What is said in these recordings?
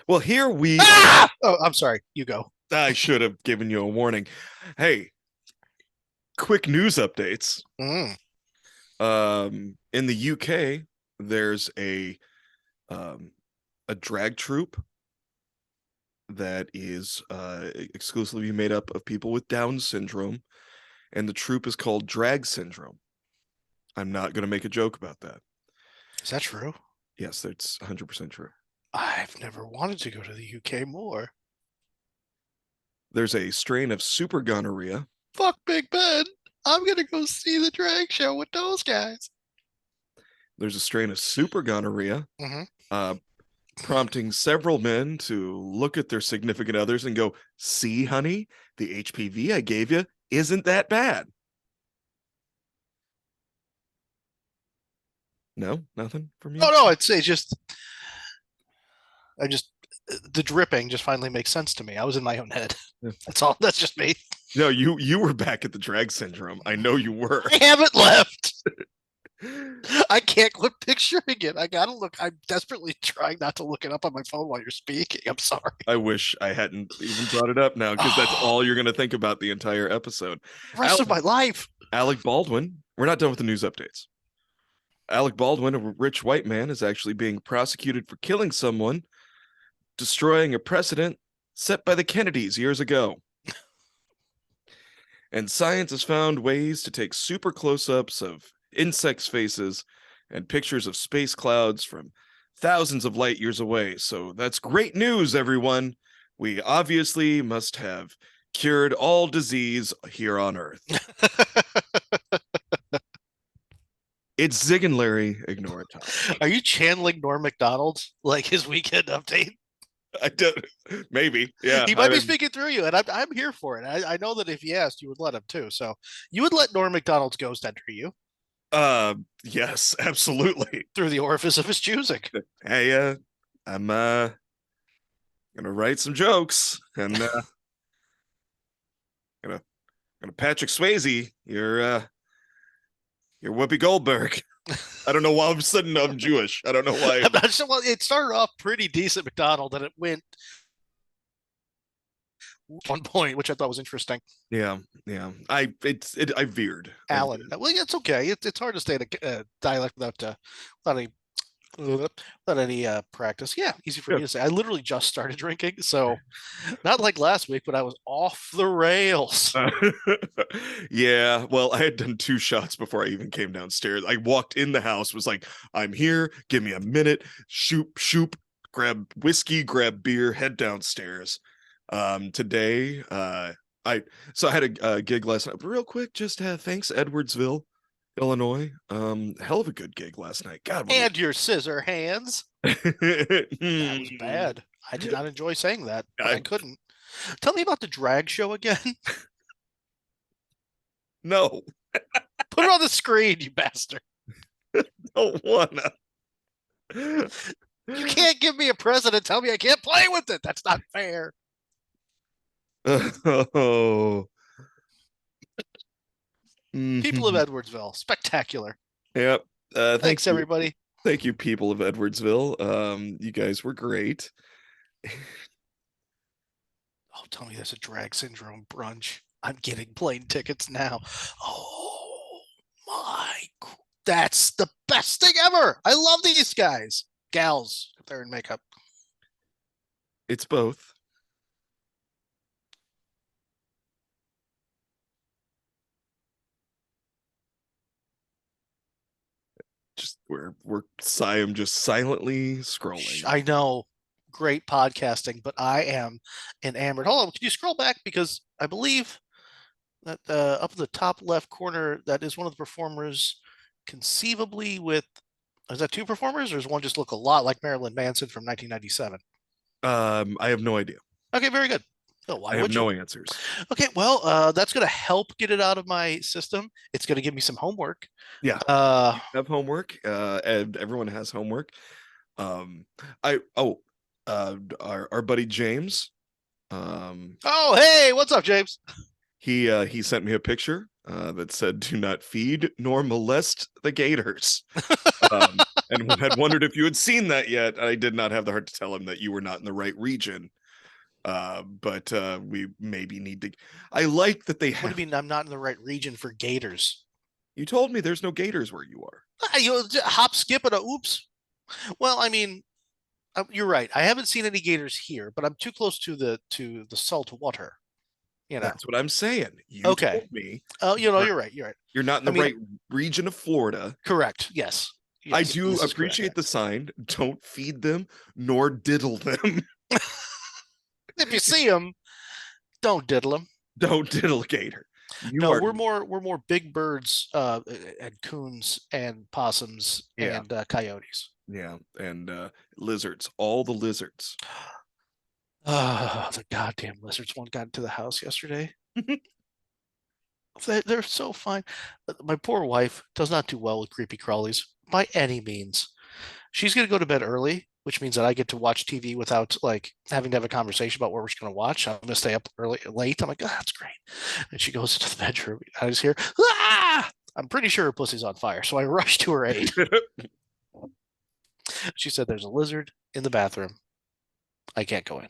Well, here we Ah! Oh, I'm sorry. You go. I should have given you a warning. Hey, quick news updates. Mm. In the UK, there's um, a drag troupe that is exclusively made up of people with Down syndrome, and the troupe is called Drag Syndrome. I'm not going to make a joke about that. Is that true? Yes, that's 100% true. I've never wanted to go to the UK more. There's a strain of super gonorrhea. Fuck Big Ben. I'm gonna go see the drag show with those guys. There's a strain of super gonorrhea, Mm-hmm. uh, prompting several men to look at their significant others and go, "See, honey, the HPV I gave you isn't that bad." No, nothing from you. Oh no, it's just I just the dripping just finally makes sense to me. I was in my own head. Yeah. That's all. That's just me. No, you were back at the drag syndrome. I know you were. I haven't left. I can't quit picturing it. I gotta look. I'm desperately trying not to look it up on my phone while you're speaking. I'm sorry. I wish I hadn't even brought it up now because that's Oh, all you're going to think about the entire episode. the rest of my life. Alec Baldwin, we're not done with the news updates. Alec Baldwin, a rich white man, is actually being prosecuted for killing someone, destroying a precedent set by the Kennedys years ago. And science has found ways to take super close ups of insects' faces and pictures of space clouds from thousands of light years away. So that's great news, everyone. We obviously must have cured all disease here on Earth. It's Zig and Larry. Ignore it, Tom. Are you channeling Norm Macdonald like his weekend update? I don't. Maybe. Yeah. He might be speaking through you, and I'm here for it. I know that if he asked, you would let him too. So you would let Norm Macdonald's ghost enter you Yes, absolutely. through the orifice of his choosing. Hey, I'm gonna write some jokes and gonna Patrick Swayze. You're Whoopi Goldberg. I don't know why all of a sudden I'm Jewish. I don't know why. I'm not sure. Well, it started off pretty decent, McDonald, and it went one point, which I thought was interesting. Yeah, yeah. I veered. Alan, well, yeah, it's okay. It's hard to stay in a dialect without any without any practice. Yeah, easy for Yeah. me to say. I literally just started drinking, so not like last week, but I was off the rails. Yeah, well, I had done 2 shots before I even came downstairs. I walked in the house, was like, "I'm here. Give me a minute. Shoop, shoop. Grab whiskey, grab beer, head downstairs." Today, I had a gig last night. Real quick, just thanks Edwardsville, Illinois. Hell of a good gig last night. God, what And your scissor hands. That was a bad. I did not enjoy saying that, but I I couldn't. Tell me about the drag show again. no, Put it on the screen, you bastard. don't wanna. You can't give me a present and tell me I can't play with it. That's not fair. Oh. People of Mhm. Edwardsville, spectacular. Yep. Thanks, everybody. Thank you, people of Edwardsville. You guys were great. Oh, tell me there's a drag syndrome brunch. I'm getting plane tickets now. Oh my, that's the best thing ever. I love these guys, gals, if they're in makeup. It's both. Just I am just silently scrolling. I know, great podcasting, but I am enamored. Hold on, can you scroll back because I believe that up in the top left corner, that is one of the performers, conceivably with. Is that two performers, or does one just look a lot like Marilyn Manson from 1997? I have no idea. Okay, very good. Oh, why I have would you? no answers. Okay, well, that's going to help get it out of my system. It's going to give me some homework. Yeah, Uh, have homework. And everyone has homework. I oh, our buddy James. oh, hey, what's up, James? He sent me a picture that said, "Do not feed nor molest the gators." And and had wondered if you had seen that yet. I did not have the heart to tell him that you were not in the right region. But we maybe need to. I like that they What do have. you mean I'm not in the right region for gators? You told me there's no gators where you are. Hop, skip, and a oops. Well, I mean, you're right. I haven't seen any gators here, but I'm too close to the salt water. That's what I'm saying. You Okay. told me Oh, you're right. You're right. you're not in I the mean, right region of Florida. correct. Yes. I Yes. do This is correct. appreciate the sign. Don't feed them nor diddle them. If you see them, don't diddle them. Don't diddle gator. You No, are we're more big birds, and coons and possums yeah, and coyotes. yeah, and lizards, all the lizards. The goddamn lizards! One got into the house yesterday. They're so fine. My poor wife does not do well with creepy crawlies by any means. She's gonna go to bed early, which means that I get to watch TV without like having to have a conversation about what we're gonna watch. I'm gonna stay up early late. I'm like, oh, that's great. And she goes into the bedroom. I just hear, ah! I'm pretty sure her pussy's on fire. So I rush to her aid. She said there's a lizard in the bathroom. I can't go in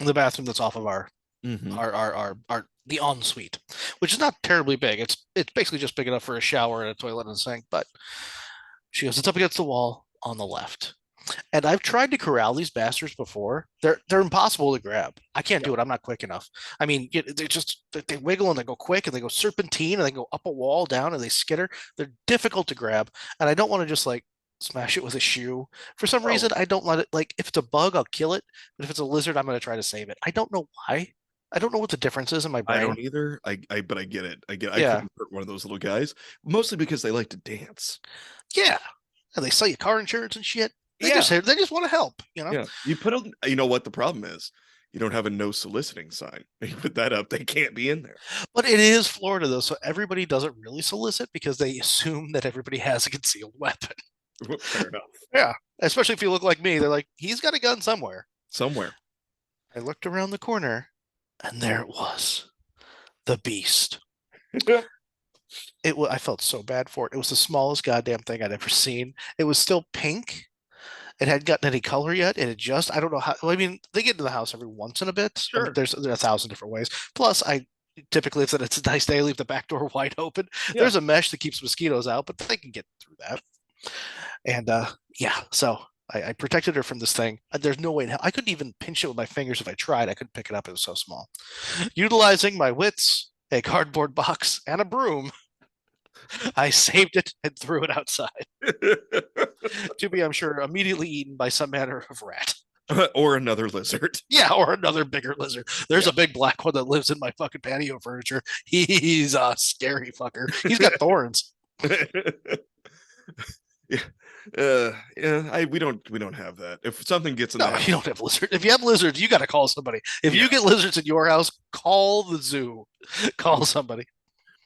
the bathroom that's off of our Mhm. our the ensuite, which is not terribly big. It's basically just big enough for a shower and a toilet and a sink. But she goes, it's up against the wall on the left. And I've tried to corral these bastards before. They're impossible to grab. I can't do it. I'm not quick enough. I mean, they wiggle and they go quick and they go serpentine and they go up a wall, down, and they skitter. They're difficult to grab, and I don't want to just like smash it with a shoe. For some Oh, reason, I don't let it. Like if it's a bug, I'll kill it. But if it's a lizard, I'm going to try to save it. I don't know why. I don't know what the difference is in my I brain. don't either. But I get it. I get. I Yeah, couldn't hurt one of those little guys, mostly because they like to dance. yeah. And they sell you car insurance and shit. Yeah, They just want to help. yeah. You put them. You know what the problem is? You don't have a no soliciting sign. You put that up, they can't be in there. But it is Florida though, so everybody doesn't really solicit because they assume that everybody has a concealed weapon. Fair enough. Yeah, especially if you look like me, they're like, he's got a gun somewhere. Somewhere. I looked around the corner, and there it was, the beast. I felt so bad for it. It was the smallest goddamn thing I'd ever seen. It was still pink. It hadn't gotten any color yet. I don't know how. Well, I mean, they get into the house every once in a bit. I mean, Sure. there's 1,000 different ways. Plus, I typically, if it's a nice day, I leave the back door wide open. Yeah. There's a mesh that keeps mosquitoes out, but they can get through that. And yeah, so I protected her from this thing. There's no way in hell. I couldn't even pinch it with my fingers if I tried. I couldn't pick it up. It was so small. Utilizing my wits, a cardboard box, and a broom, I saved it and threw it outside. To be, I'm sure, immediately eaten by some manner of rat. Or another lizard. Yeah, or another bigger lizard. There's a big black one that lives in my fucking patio furniture. He's a scary fucker. He's got thorns. Yeah. Yeah, we don't have that. If something gets in No, that, you don't have lizards. If you have lizards, you got to call somebody. If you get lizards in your house, call the zoo. Call somebody.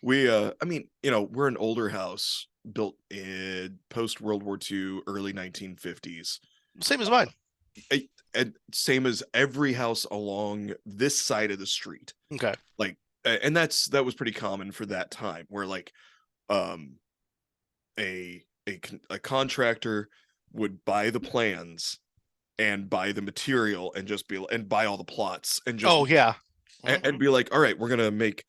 I mean, we're an older house built in post World War II, early 1950s. Same as mine. And same as every house along this side of the street. Okay. Like, and that was pretty common for that time, where like, a contractor would buy the plans and buy the material and just be and buy all the plots and just yeah. and be like, all right, we're gonna make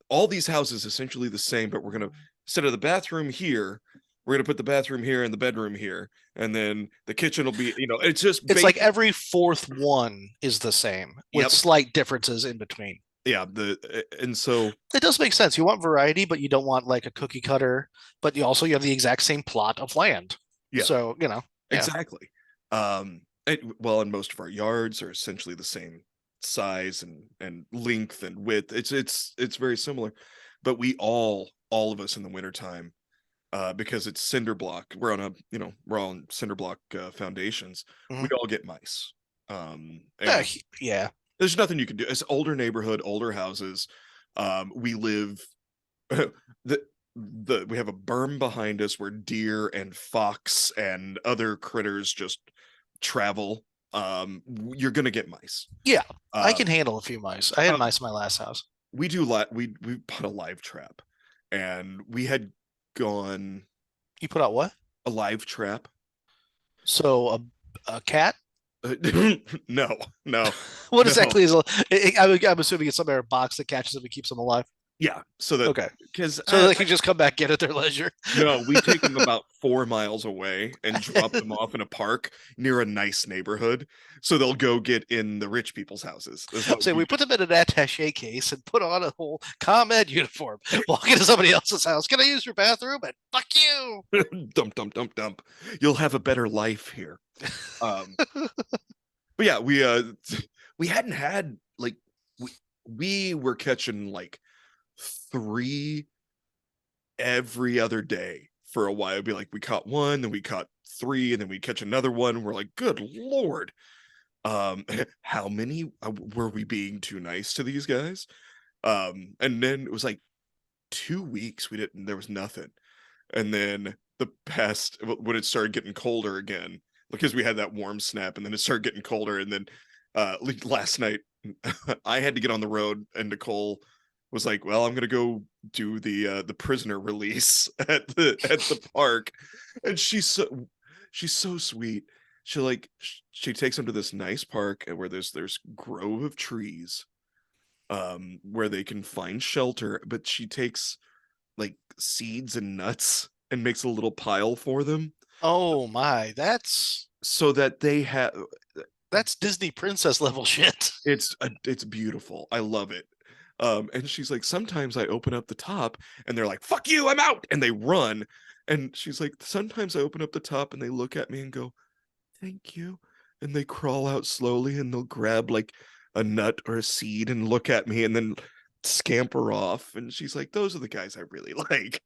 all these houses essentially the same, but we're gonna, instead of the bathroom here, we're gonna put the bathroom here and the bedroom here, and then the kitchen will be, it's just It's like every fourth one is the same with slight differences in between. Yeah, and so it does make sense. You want variety, but you don't want like a cookie cutter. But you have the exact same plot of land. Yeah. So exactly. Well, and most of our yards are essentially the same size and length and width. It's very similar, but we all of us in the wintertime, because it's cinder block. We're on cinder block foundations. Mhm. We all get mice. Yeah. There's nothing you can do. It's older neighborhood, older houses. We live we have a berm behind us where deer and fox and other critters just travel. You're gonna get mice. Yeah, I can handle a few mice. I had mice in my last house. We put a live trap, and we had gone. You put out what? A live trap. So a cat? No, no, What no. exactly is I'm assuming it's some kind of box that catches them and keeps them alive. Yeah, so that Okay. because So they can just come back in at their leisure. no, we take them about 4 miles away and drop them off in a park near a nice neighborhood. So they'll go get in the rich people's houses. That's what So we we put them in an attaché case and put on a whole ComEd uniform, walk into somebody else's house. Can I use your bathroom? And fuck you. do. Dump, dump, dump, dump. You'll have a better life here. Um, but yeah, we hadn't had like we we were catching like three every other day for a while. It'd be like we caught one, then we caught three, and then we catch another one. We're like, good lord. How many were we being too nice to these guys? And then it was like 2 weeks we didn't there was nothing. And then the past when it started getting colder again, because we had that warm snap, and then it started getting colder, and then like last night I had to get on the road, and Nicole was like, well, I'm gonna go do the prisoner release at the park. And she's so sweet. She takes him to this nice park where there's grove of trees, where they can find shelter, but she takes like seeds and nuts and makes a little pile for them Oh my, that's so that they have that's Disney princess level shit. it's beautiful. I love it. And she's like, sometimes I open up the top and they're like, fuck you, I'm out, and they run. And she's like, sometimes I open up the top and they look at me and go, thank you, and they crawl out slowly and they'll grab like a nut or a seed and look at me and then scamper off. And she's like, those are the guys I really like.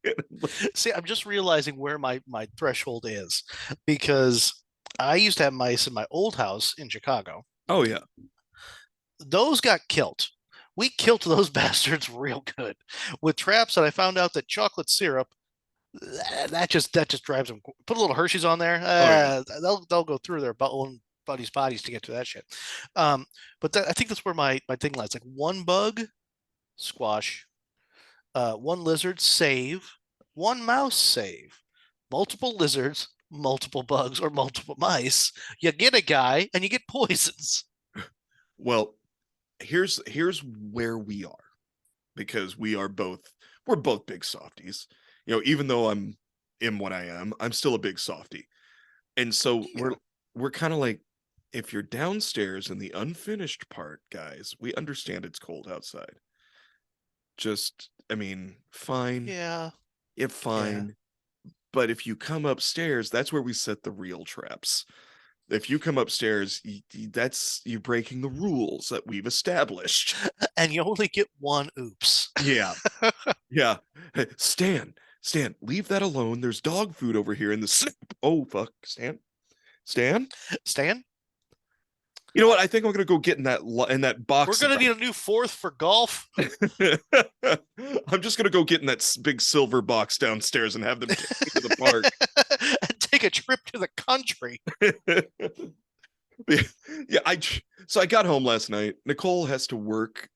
See, I'm just realizing where my threshold is because I used to have mice in my old house in Chicago. Oh yeah. Those got killed. We killed those bastards real good with traps, and I found out that chocolate syrup that just drives them. Put a little Hershey's on there, Oh yeah. they'll go through their own buddies' bodies to get to that shit. But I think that's where my thing lies. Like one bug, squash. One lizard, save. One mouse, save. Multiple lizards, multiple bugs, or multiple mice. You get a guy, and you get poisons. Well, here's where we are, because we're both big softies. Even though I'm what I am, I'm still a big softie. And so Yeah. we're kind of like, if you're downstairs in the unfinished part, guys, we understand it's cold outside. Just, I mean, fine, Yeah. if Yeah. fine. But if you come upstairs, that's where we set the real traps. If you come upstairs, that's you breaking the rules that we've established. And you only get one oops. Yeah, yeah. Hey, Stan, leave that alone. There's dog food over here in the snap. Oh fuck, Stan. Stan, You know what? I think I'm gonna go get in that we're box. gonna need a new fourth for golf. I'm just gonna go get in that big silver box downstairs and have them take me to the park. And take a trip to the country. Yeah, so I got home last night. Nicole has to work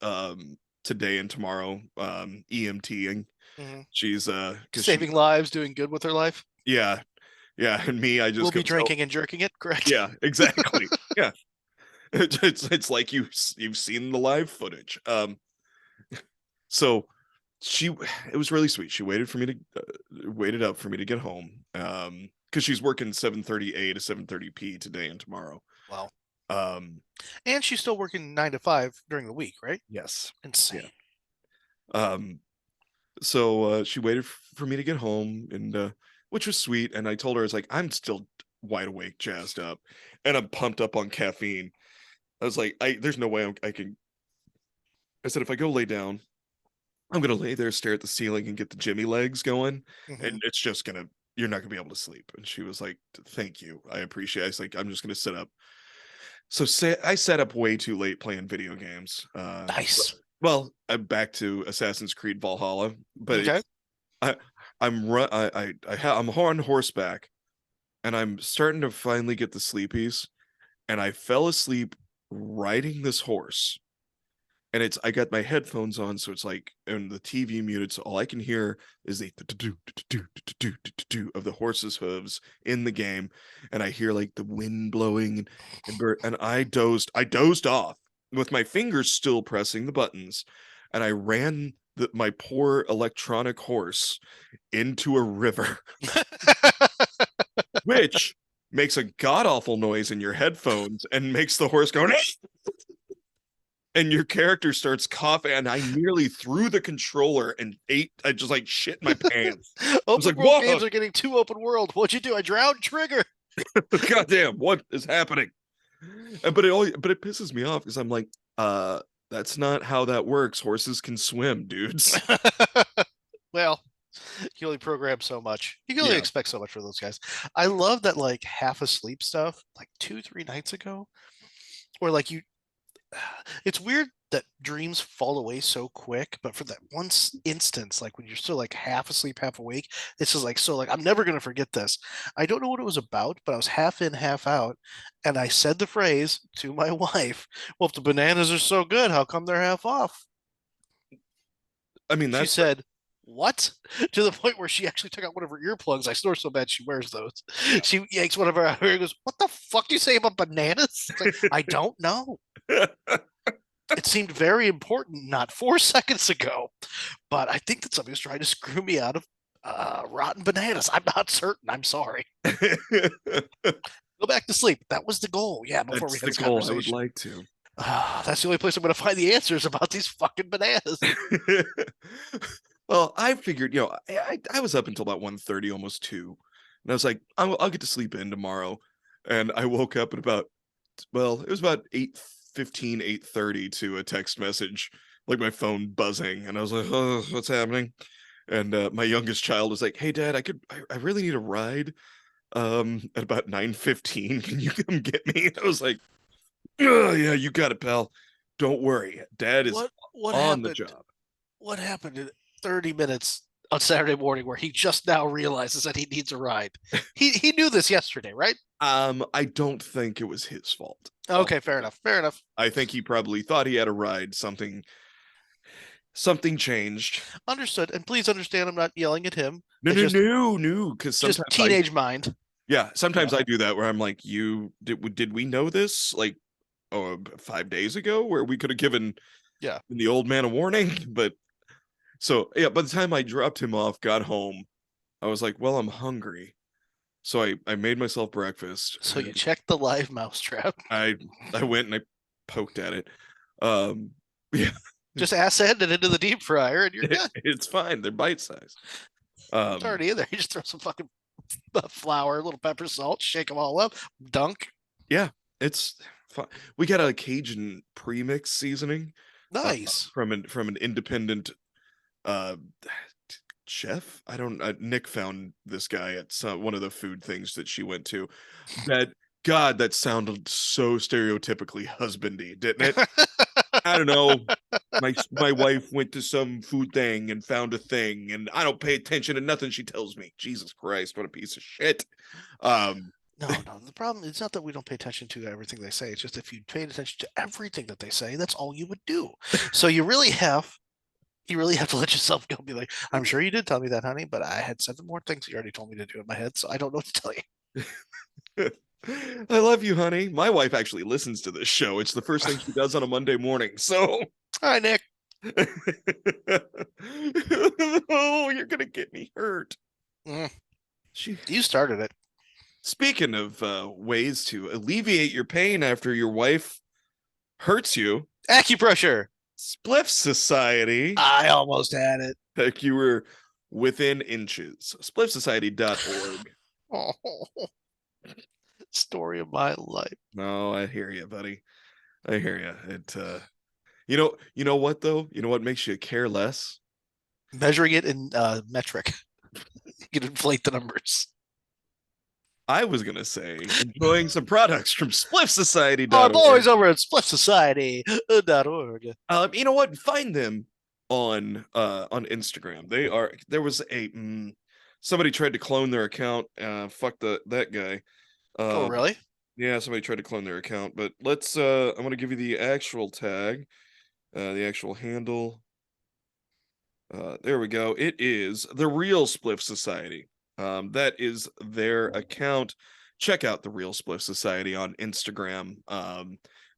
today and tomorrow, EMTing. Mhm. She's because Saving lives, doing good with her life. yeah, yeah, and me, I We'll just go be tell, drinking and jerking it, correct? yeah, exactly. Yeah. It's like you've seen the live footage. So she it was really sweet. She waited for me to waited up for me to get home. Because she's working 7:30 a to 7:30 p today and tomorrow. Wow. Um, And she's still working 9 to 5 during the week, right? yes. Insane. Um, so she waited for me to get home, and which was sweet. And I told her, I was like, I'm still wide awake, jazzed up, and I'm pumped up on caffeine. I was like, there's no way I can. I said, if I go lay down, I'm gonna lay there, stare at the ceiling, and get the Jimmy legs going, Mhm. and it's just gonna you're not gonna be able to sleep. And she was like, "Thank you, I appreciate." It. I was like, "I'm just gonna sit up." So I sat up way too late playing video games. Nice. Well, I'm back to Assassin's Creed Valhalla, but Okay. I I'm run I'm on horseback, and I'm starting to finally get the sleepies, and I fell asleep riding this horse, and I got my headphones on, so it's like, and the TV muted, so all I can hear is the of the horse's hooves in the game, and I hear like the wind blowing, and I dozed off with my fingers still pressing the buttons, and I ran my poor electronic horse into a river, which makes a god awful noise in your headphones and makes the horse go. And your character starts coughing, and I nearly threw the controller and I just like shit my pants. I was Open like, world whoa, games are getting too open world. What'd you do? I drowned Trigger. goddamn, what is happening? But it pisses me off because I'm like, that's not how that works. Horses can swim, dudes. Well, you can only program so much. You can only Yeah. expect so much for those guys. I love that like half asleep stuff, like 2, 3 nights ago, or like you. It's weird that dreams fall away so quick, but for that one instance, like when you're still like half asleep, half awake, this is like so like I'm never gonna forget this. I don't know what it was about, but I was half in, half out, and I said the phrase to my wife, "Well, if the bananas are so good, how come they're half off?" I mean, She that's said, "What?" To the point where she actually took out one of her earplugs. I snore so bad she wears those. yeah. She yanks one of her out and goes, "What the fuck do you say about bananas?" It's like, I don't know. It seemed very important not 4 seconds ago, but I think that somebody was trying to screw me out of rotten bananas. I'm not certain. I'm sorry. Go back to sleep. That was the goal. Yeah, before we That's had the this goal. I would conversation. like to. That's the only place I'm going to find the answers about these fucking bananas. Well, I figured, I was up until about 1:30, almost 2. And I was like, I'll get to sleep in tomorrow. And I woke up at about, well, it was about 8:15, 8:30 to a text message, like my phone buzzing. And I was like, oh, what's happening? And my youngest child was like, hey, Dad, I really need a ride at about 9:15. Can you come get me? I was like, oh, yeah, you got it, pal. Don't worry. Dad is What on the happened? job. What happened in 30 minutes on Saturday morning where he just now realizes that he needs a ride? He knew this yesterday, right? I don't think it was his fault. Okay, fair enough. Fair enough. I think he probably thought he had a ride. Something changed. Understood. And please understand, I'm not yelling at him. No, It's no, just no, no. Because just teenage mind. sometimes Yeah. I do that where I'm like, did we know this like 5 days ago where we could have given Yeah. the old man a warning? But so yeah, by the time I dropped him off, got home, I was like, well, I'm hungry. So I made myself breakfast. So you checked the live mousetrap. I went and I poked at it. Yeah, Just ass end it into the deep fryer and you're good. it's fine. They're bite size. It's already in there. You just throw some fucking flour, a little pepper, salt, shake them all up, dunk. Yeah, it's fine. We got a Cajun premix seasoning Nice. from an independent uh chef. I don't Nick found this guy at one of the food things that she went to. That God, that sounded so stereotypically husbandy, didn't it? I don't know. My wife went to some food thing and found a thing, and I don't pay attention to nothing she tells me. Jesus Christ, what a piece of shit. No, no. The problem is not that we don't pay attention to everything they say. It's just if you paid attention to everything that they say, that's all you would do. So you really have to let yourself go. Be like, I'm sure you did tell me that, honey, but I had 7 more things you already told me to do in my head, so I don't know what to tell you. I love you, honey. My wife actually listens to this show. It's the first thing she does on a Monday morning. So, All right, Nick. oh, you're gonna get me hurt. Mm, She. you started it. Speaking of ways to alleviate your pain after your wife hurts you, Acupressure. Spliff Society. I almost had it. Like you were within inches. Spliffsociety.org. Oh, story of my life. No, I hear you, buddy. I hear you. You know what though? You know what makes you care less? Measuring it in metric. You can inflate the numbers. I was gonna say enjoying some products from spliffsociety.org. Our boys over at spliffsociety.org. You know what? Find them on Instagram. There was somebody tried to clone their account. Fuck that guy. Oh, really? Yeah, somebody tried to clone their account, but I'm gonna give you the actual tag. The actual handle. There we go. It is the Real Spliff Society. That is their account. Check out the Real Spliff Society on Instagram.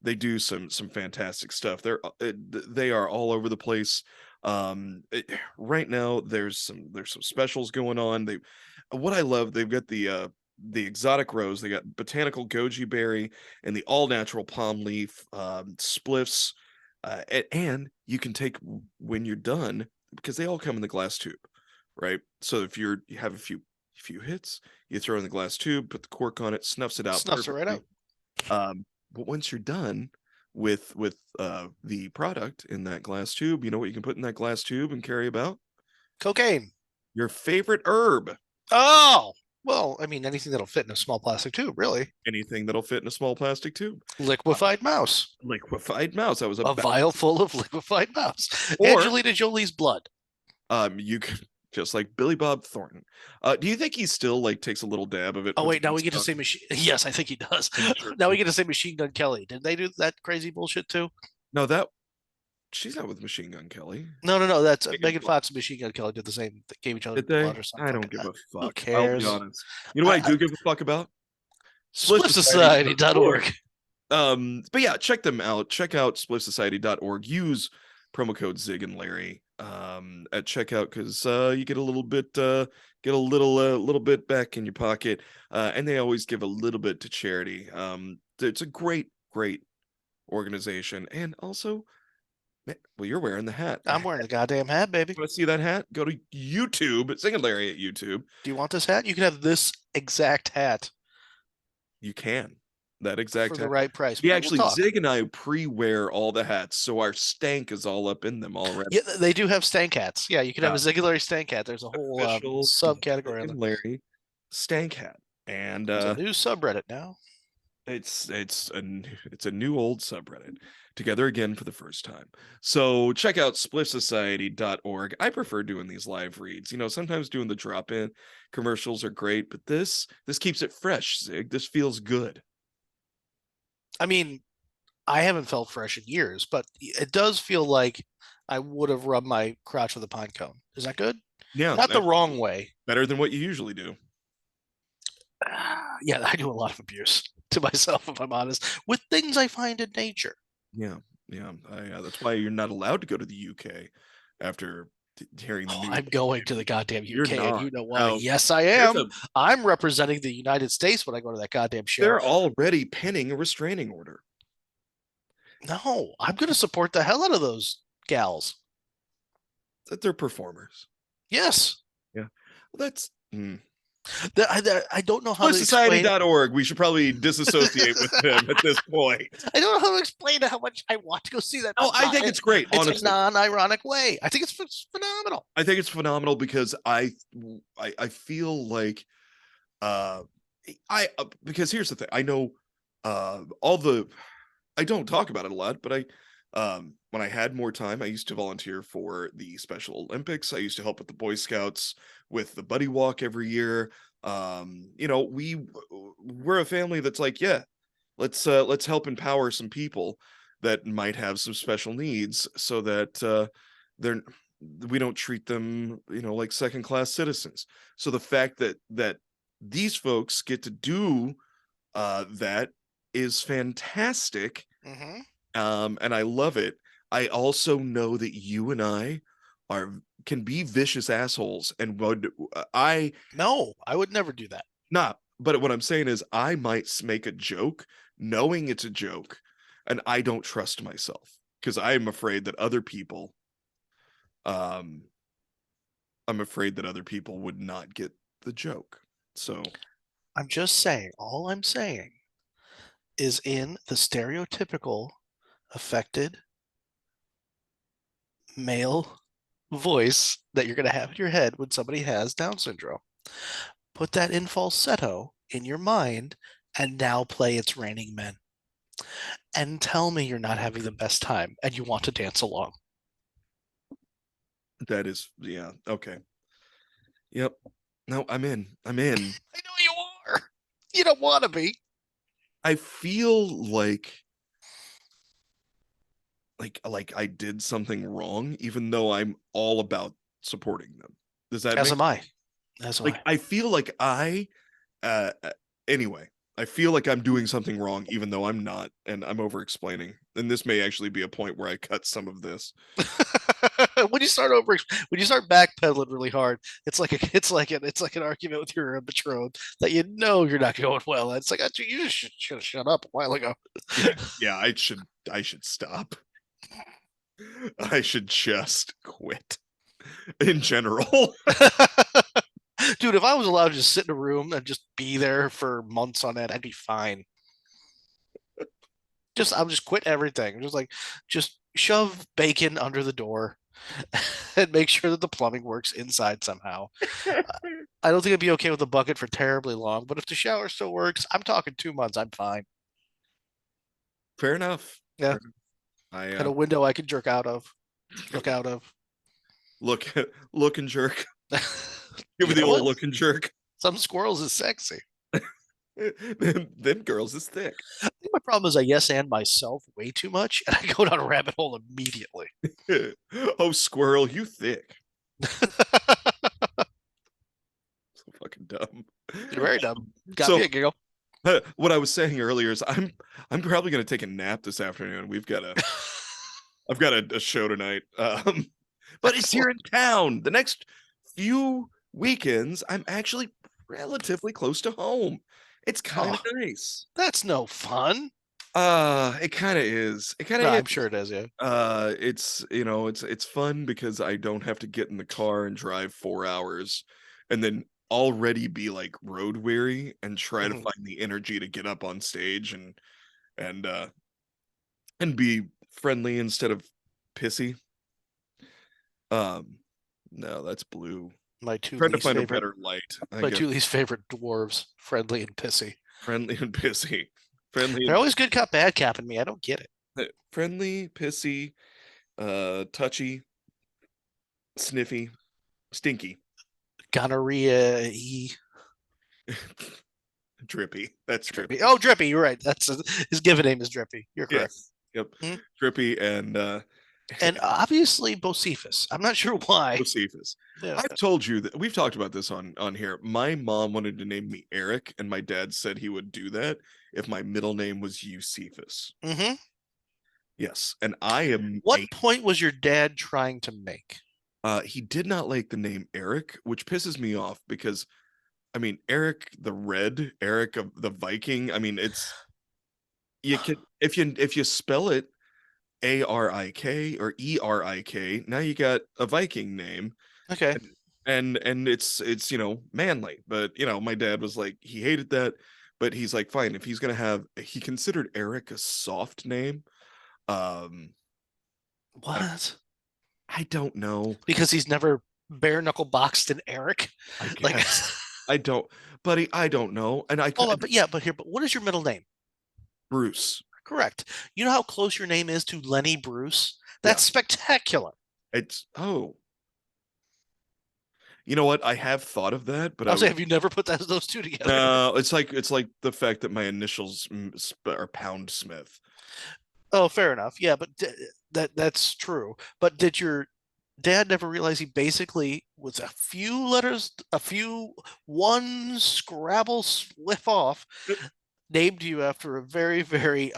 They do some fantastic stuff. They are all over the place. Right now there's some specials going on. What I love, they've got the exotic rose, they got botanical goji berry and the all natural palm leaf spliffs. And you can take when you're done because they all come in the glass tube, right? So if you have a few hits, you throw in the glass tube, put the cork on it, snuffs it out Snuffs it right perfectly. out. But once you're done with the product in that glass tube, you know what you can put in that glass tube and carry about? Cocaine. Your favorite herb. Oh, well, I mean, anything that'll fit in a small plastic tube, really. Anything that'll fit in a small plastic tube. Liquefied mouse. Liquefied mouse. That was A vial full of liquefied mouse. Or Angelina Jolie's blood. you can just like Billy Bob Thornton. Do you think he still like takes a little dab of it? Oh puts wait, it now in we his get to tongue? say machine. Yes, I think he does. Sure. Now we get to say Machine Gun Kelly. Did they do that crazy bullshit too? No, that she's not with Machine Gun Kelly. No. That's Megan Megan Fox and Machine Gun Kelly did the same. They gave each other Did they? blood or I something. don't give a Who fuck. I'll be cares? honest. You know what I do give a fuck about? SpliffSociety.org. But yeah, check them out. Check out spliffsociety.org. Use promo code Zig and Larry at checkout because you get a little bit back in your pocket. And they always give a little bit to charity. It's a great organization. And also, man, well, you're wearing the hat. I'm wearing the goddamn hat, baby. Want to see that hat? Go to YouTube, Zig and Larry at YouTube. Do you want this hat? You can have this exact hat You can. That exact for the hat. right price. We We'll actually, talk. Zig and I pre-wear all the hats, so our stank is all up in them already. Yeah, they do have stank hats. Yeah, you can have a Zig and Larry stank hat. There's a whole Official subcategory Zig on and there. Larry stank hat, and There's a new subreddit now. it's a new old subreddit together again for the first time. So check out spliffsociety.org. I prefer doing these live reads. You know, sometimes doing the drop-in commercials are great, but this keeps it fresh, Zig. This feels good. I mean, I haven't felt fresh in years, but it does feel like I would have rubbed my crotch with a pine cone. Is that good? Yeah, Not the wrong way. better than what you usually do. Yeah, I do a lot of abuse to myself, if I'm honest, with things I find in nature. Yeah. That's why you're not allowed to go to the UK after hearing the news. I'm going to the goddamn You're UK, and not. you know why? No. Yes, I am. I'm representing the United States when I go to that goddamn show. They're already penning a restraining order. No, I'm going to support the hell out of those gals. That they're performers. Yes. Yeah. Well, that's I don't know how to explain. Society.org. We should probably disassociate with them at this point. I don't know how to explain how much I want to go see that. Oh, I think it's great. It's honestly, a non-ironic way. I think it's phenomenal. I think it's phenomenal because I feel like because here's the thing. I know I don't talk about it a lot, but when I had more time, I used to volunteer for the Special Olympics. I used to help with the Boy Scouts with the buddy walk every year. You know, we're a family that's like, yeah, let's help empower some people that might have some special needs so that we don't treat them, you know, like second class citizens. So the fact that these folks get to do that is fantastic. Mm-hmm. And I love it. I also know that you and I can be vicious assholes, and No, I would never do that. not. But what I'm saying is, I might make a joke, knowing it's a joke, and I don't trust myself because I am afraid that other people, I'm afraid that other people would not get the joke. So I'm just saying. All I'm saying is in the stereotypical affected male voice that you're going to have in your head when somebody has Down syndrome. Put that in falsetto in your mind and now play It's Raining Men. And tell me you're not having the best time and you want to dance along. that is, yeah, okay. Yep. No, I'm in. I know you are. You don't want to be. I feel like like I did something wrong, even though I'm all about supporting them. Does that As make am I. As am like I. I feel like anyway, I feel like I'm doing something wrong, even though I'm not, and I'm over explaining. And this may actually be a point where I cut some of this. When you start backpedaling really hard, it's like an argument with your betrothed that you know you're not going well. It's like you just should have shut up a while ago. Yeah, I should stop. I should just quit in general. Dude, if I was allowed to just sit in a room and just be there for months on end, I'd be fine. I'll just quit everything. Just shove bacon under the door and make sure that the plumbing works inside somehow. I don't think I'd be okay with the bucket for terribly long, but if the shower still works, I'm talking 2 months. I'm fine. Fair enough. Yeah, Fair enough. I and a window I can jerk out of, look out of. look look and jerk. Give me You the know old what? look and jerk. Some squirrels is sexy. Them girls is thick. I think my problem is I yes and myself way too much, and I go down a rabbit hole immediately. Oh, squirrel, you thick. So fucking dumb. You're very dumb. Got So me a giggle. what I was saying earlier is I'm probably gonna take a nap this afternoon. I've got a show tonight. But it's here in town. The next few weekends, I'm actually relatively close to home. It's kind of Oh, nice. that's no fun. It kind of is. It kind No, of I'm is. sure it is. Yeah. It's it's fun because I don't have to get in the car and drive 4 hours and then already be like road weary and try to Mhm. find the energy to get up on stage and uh and be friendly instead of pissy. Um, no, that's blue. My two Trying to least find a favorite, better light, I my guess. two least favorite dwarves, friendly and pissy. Friendly and pissy. Friendly They're and always good cop, bad cop in me. I don't get it. friendly, pissy, touchy, sniffy, stinky, Gonorrhea. drippy. That's Drippy. drippy. Oh, Drippy. You're right. His given name is Drippy. You're correct. Yes. Yep. Mhm. Drippy and And obviously Bocephus. I'm not sure why. Josephus. Yeah. I've told you that we've talked about this on here. My mom wanted to name me Eric, and my dad said he would do that if my middle name was Eusephus. Hmm. Yes, and I am What a point was your dad trying to make? he did not like the name Eric, which pisses me off because I mean Eric the Red, Eric of the Viking. I mean, it's you can if you spell it Arik or Erik, now you got a Viking name. Okay. And it's manly, but my dad was like he hated that, but he's like fine if he's gonna have he considered Eric a soft name. um I, What? I don't know. Because he's never bare knuckle boxed in Eric. I Like, guess I don't, buddy. I don't know. And I hold on, could but what is your middle name? Bruce. Correct. You know how close your name is to Lenny Bruce? Yeah, That's spectacular. it's you know what? I have thought of that, but I I was saying, would have you never put those two together? no. It's like the fact that my initials are Pound Smith. Oh, fair enough. Yeah, but that's true. But did your dad never realize he basically with a few letters, one Scrabble spliff off, named you after a very, very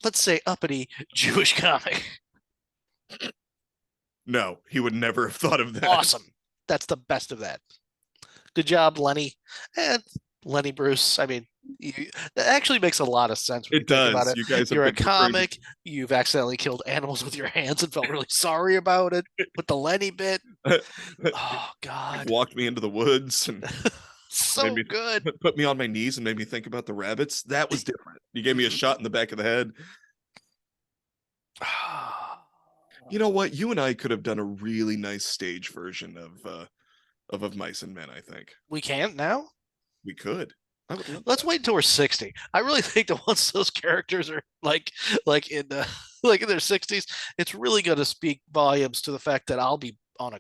let's say uppity Jewish comic? No, he would never have thought of that. Awesome. That's the best of that. Good job, Lenny. And Lenny Bruce. I mean, that actually makes a lot of sense when you It think about does. it. You guys have You're a been portrayed. comic. You've accidentally killed animals with your hands and felt really sorry about it with the Lenny bit. Oh God, Walked me into the woods and made so me good. put me on my knees and made me think about the rabbits. That was different. You gave me a Mhm. shot in the back of the head. You know what? You and I could have done a really nice stage version of Mice and Men, I think. We can't now. We could. I would love Let's that. wait until we're 60. I really think that once those characters are like in like in their 60s, it's really going to speak volumes to the fact that I'll be on a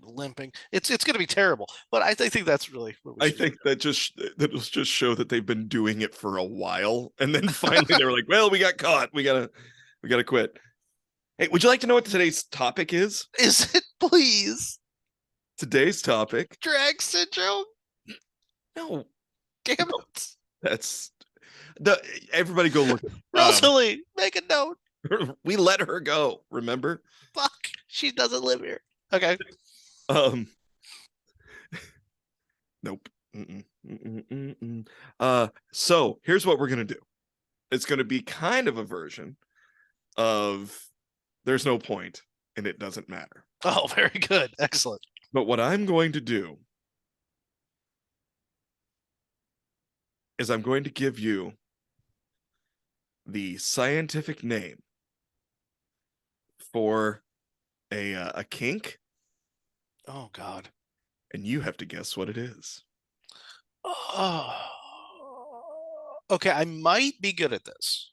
limping. It's going to be terrible. But I think that's really what we I should do. think that was just show that they've been doing it for a while, and then finally they were like, "Well, we got caught. We gotta." We gotta quit. Hey, would you like to know what today's topic is? Is it, please? Today's topic. Drag syndrome? No, Damn no, it. that's the. Everybody go look Rosalie, make a note. we let her go. Remember? Fuck. She doesn't live here. Okay. Um. Nope. Mm-mm, mm-mm, mm-mm. So here's what we're gonna do. It's gonna be kind of a version of there's no point and it doesn't matter. Oh, very good. Excellent. But what I'm going to do is I'm going to give you the scientific name for a kink, Oh, God. and you have to guess what it is. Oh. Okay, I might be good at this.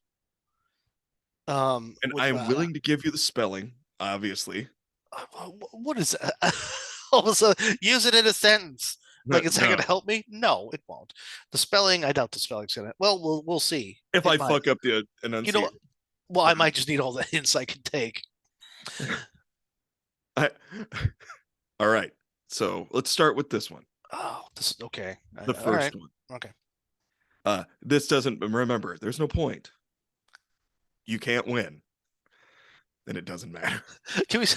And With I'm willing to give you the spelling, obviously. what is that? All of a sudden, use it in a sentence. No, Like, it's not no. going to help me? No, it won't. The spelling, I doubt the spelling's going to. Well, we'll see. If It I might. fuck up the You know what? enunciation. Well, I might just need all the hints I can take. I, all right. So let's start with this one. Oh, this is okay. The All right. first one. Okay. This doesn't remember, there's no point. You can't win. Then it doesn't matter. Can we?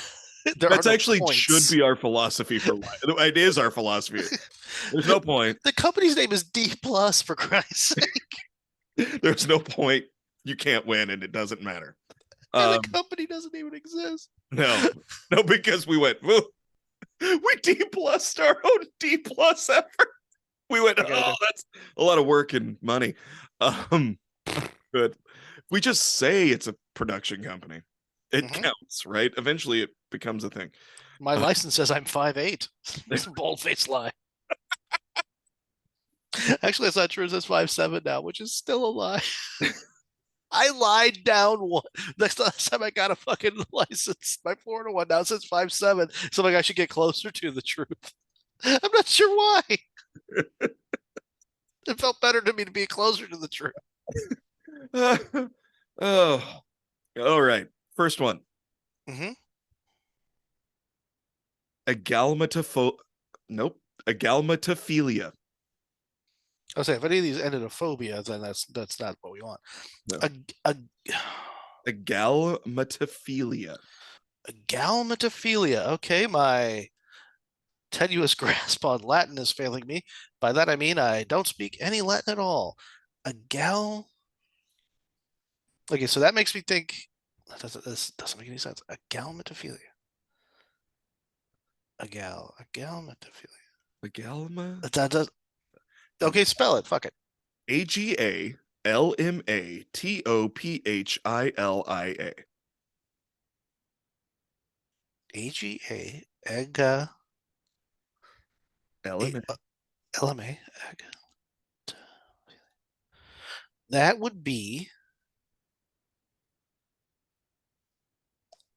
There That's are no actually points. should be our philosophy for life. It is our philosophy. There's no point. The company's name is D Plus, for Christ's sake. There's no point. You can't win, and it doesn't matter. And the company doesn't even exist. No, because we went. We D plus our own D plus effort. We went. Okay, Oh, that's a lot of work and money. Good. We just say it's a production company. It counts, right? Eventually, it becomes a thing. My license says I'm 5'8". It's a bold-faced lie. Actually, it's not true. It says 5'7" now, which is still a lie. I lied down one. Next time I got a fucking license, my Florida one now says 5'7". So like I should get closer to the truth. I'm not sure why. It felt better to me to be closer to the truth. Oh, all right. First one. Mm-hmm. Nope. Agalmatophilia. I'll say if any of these ended in phobia, then that's not what we want. No. A Agalmatophilia. Galmatophilia. Okay, my tenuous grasp on Latin is failing me. By that I mean I don't speak any Latin at all. A gal. Okay, so that makes me think. This doesn't make any sense. A galmatophilia. A galmatophilia. Agalma. That does. Okay, spell it. Fuck it. Agalmatophilia. Ega. LMA. LMA. That would be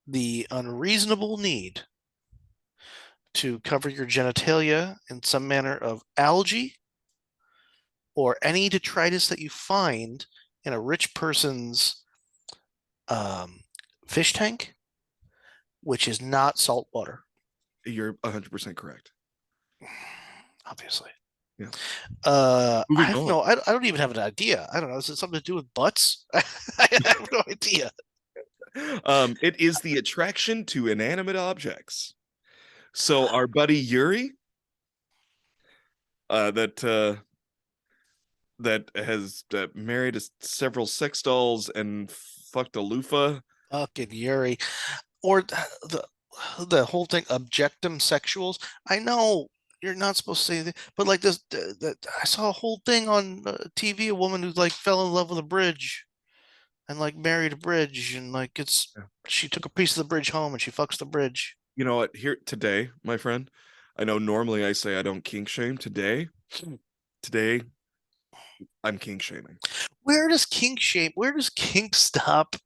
the unreasonable need to cover your genitalia in some manner of algae or any detritus that you find in a rich person's fish tank, which is not salt water. You're 100% correct. Obviously. Yeah. I have no. I don't even have an idea. I don't know. Is it something to do with butts? I have no idea. It is the attraction to inanimate objects. So our buddy Yuri, that has married several sex dolls and fucked a loofah. Fucking Yuri, or the whole thing, objectum sexuals. I know you're not supposed to say that, but like this, I saw a whole thing on TV. A woman who like fell in love with a bridge, and like married a bridge, and like she took a piece of the bridge home, and she fucks the bridge. You know what? Here today, my friend. I know normally I say I don't kink shame. Today, I'm kink shaming. Where does kink stop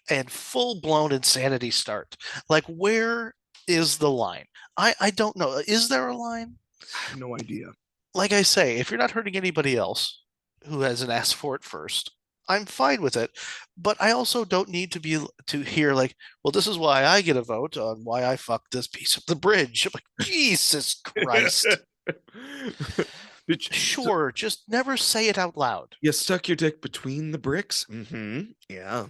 and full blown insanity start? Like, where is the line? I don't know. Is there a line? I have no idea. Like I say, if you're not hurting anybody else who hasn't asked for it first, I'm fine with it. But I also don't need to hear like, well, this is why I get a vote on why I fucked this piece of the bridge. I'm like, Jesus Christ. So Sure, just never say it out loud. you stuck your dick between the bricks? Mm-hmm. Yeah.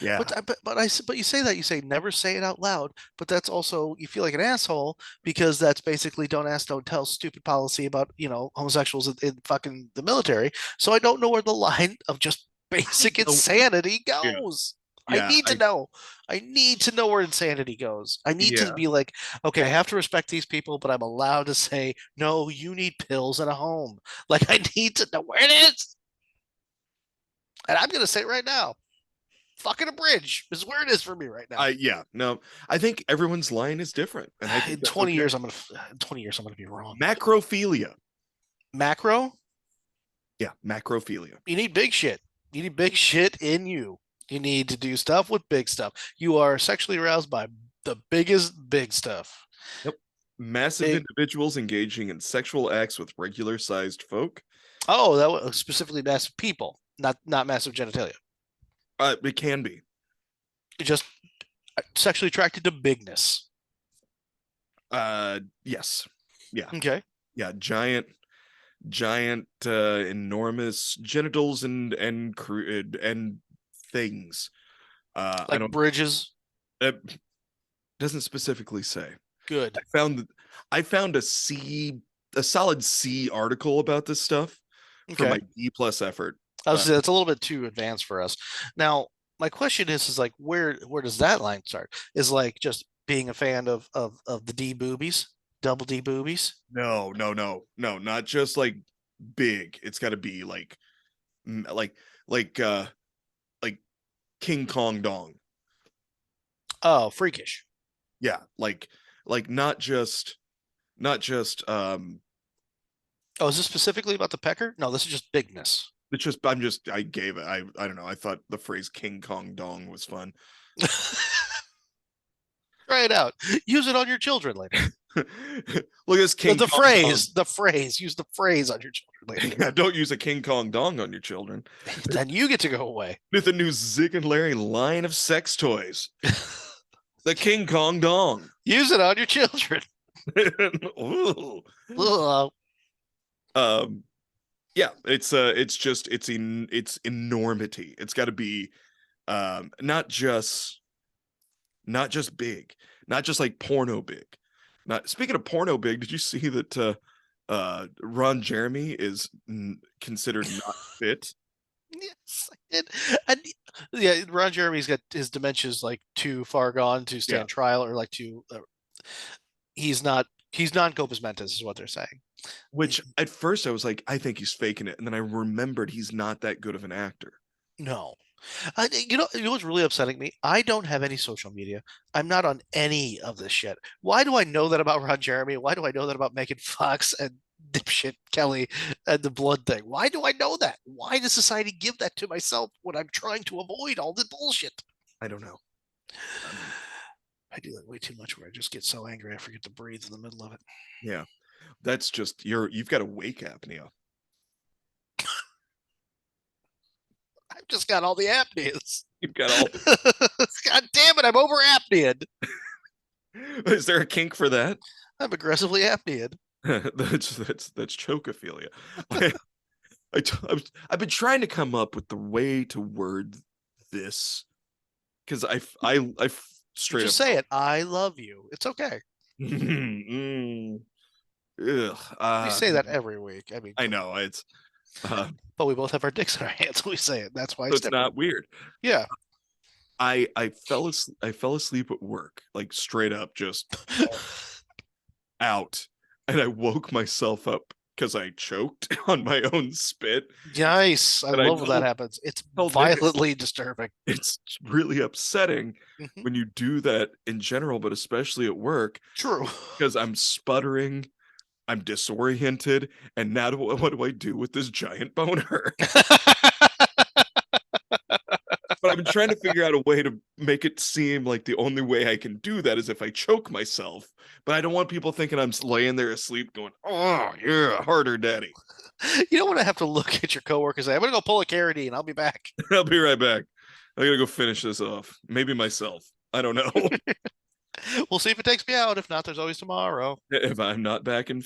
But Yeah. but you say that you say never say it out loud, but that's also you feel like an asshole because that's basically don't ask, don't tell stupid policy about, homosexuals in fucking the military. So I don't know where the line of just I basic don't. insanity Yeah. goes. I Yeah. need to know. I need to know where insanity goes. I need to Yeah. be like, okay, I have to respect these people, but I'm allowed to say, no, you need pills and a home. Like I need to know where it is. And I'm gonna say it right now. Fucking a bridge is where it is for me right now. Yeah. No, I think everyone's line is different, and I think In that's 20 okay. years, in 20 years, I'm gonna be wrong. Macrophilia. Macro, Yeah. Macrophilia. you need big shit. You need big shit in you. You need to do stuff with big stuff. You are sexually aroused by the biggest big stuff. Yep. Massive Big. individuals engaging in sexual acts with regular sized folk. Oh, that was specifically massive people, not massive genitalia. It can be. Just sexually attracted to bigness. Yes. Yeah. Okay, Yeah. Giant, enormous genitals and things. I like don't. bridges. It doesn't specifically say. Good. I found a solid C article about this stuff for Okay. my D plus effort. I was Uh, say that's a little bit too advanced for us. Now, my question is like where does that line start? Is like just being a fan of the D boobies, double D boobies. no, no, no, no, not just like big. It's got to be like like like uh like King Kong Dong. Oh, freakish. Yeah, like not just Oh, is this specifically about the pecker? No, this is just bigness. it's just I gave it. I don't know. I thought the phrase King Kong Dong was fun. Try it out. Use it on your children later. Look at this The, King the Kong Dong. phrase, the phrase. Use the phrase on your children later. Yeah, don't use a King Kong Dong on your children. Then you get to go away. With a new Zig and Larry line of sex toys. The King Kong Dong. Use it on your children. Ooh. Ugh. Um, yeah, it's enormity. It's got to be not just big, not just like porno big. Not speaking of porno big, did you see that Ron Jeremy is considered not fit? Yes, I did. And yeah, Ron Jeremy's got his dementia's like too far gone to Yeah, stand trial or like to he's non compos mentis is what they're saying. which at first I was like, I think he's faking it, and then I remembered he's not that good of an actor. No. You know what's really upsetting me? I don't have any social media. I'm not on any of this shit. Why do I know that about Ron Jeremy? Why do I know that about Megan Fox and dipshit Kelly and the blood thing? Why do I know that? Why does society give that to myself when I'm trying to avoid all the bullshit? I don't know. Um, I do that way too much where I just get so angry I forget to breathe in the middle of it. yeah, that's just you've got a wake apnea. I've just got all the apneas. You've got all. God damn it, I'm over apneaed. Is there a kink for that? I'm aggressively apneaed. That's chocophilia. I've been trying to come up with the way to word this because I straight Just up say it. I love you. It's okay. mm, We say that every week. I mean, I know it's uh, but we both have our dicks in our hands. We say it. That's why so it's it's different. not weird. Yeah. I fell asleep at work, like straight up just out, and I woke myself up because I choked on my own spit. Nice. I And I love when that told happens. It's told Nick violently disturbing. it's really upsetting Mhm. when you do that in general, but especially at work, True. because I'm sputtering, I'm disoriented, and now what do I do with this giant boner? But I've been trying to figure out a way to make it seem like the only way I can do that is if I choke myself. But I don't want people thinking I'm laying there asleep going, "Oh, yeah, harder, daddy." You don't want to have to look at your coworker and say, I'm going to go pull a carotene. I'll be back. I'll be right back. I gotta go finish this off. Maybe myself. I don't know. We'll see if it takes me out. If not, there's always tomorrow. If I'm not back in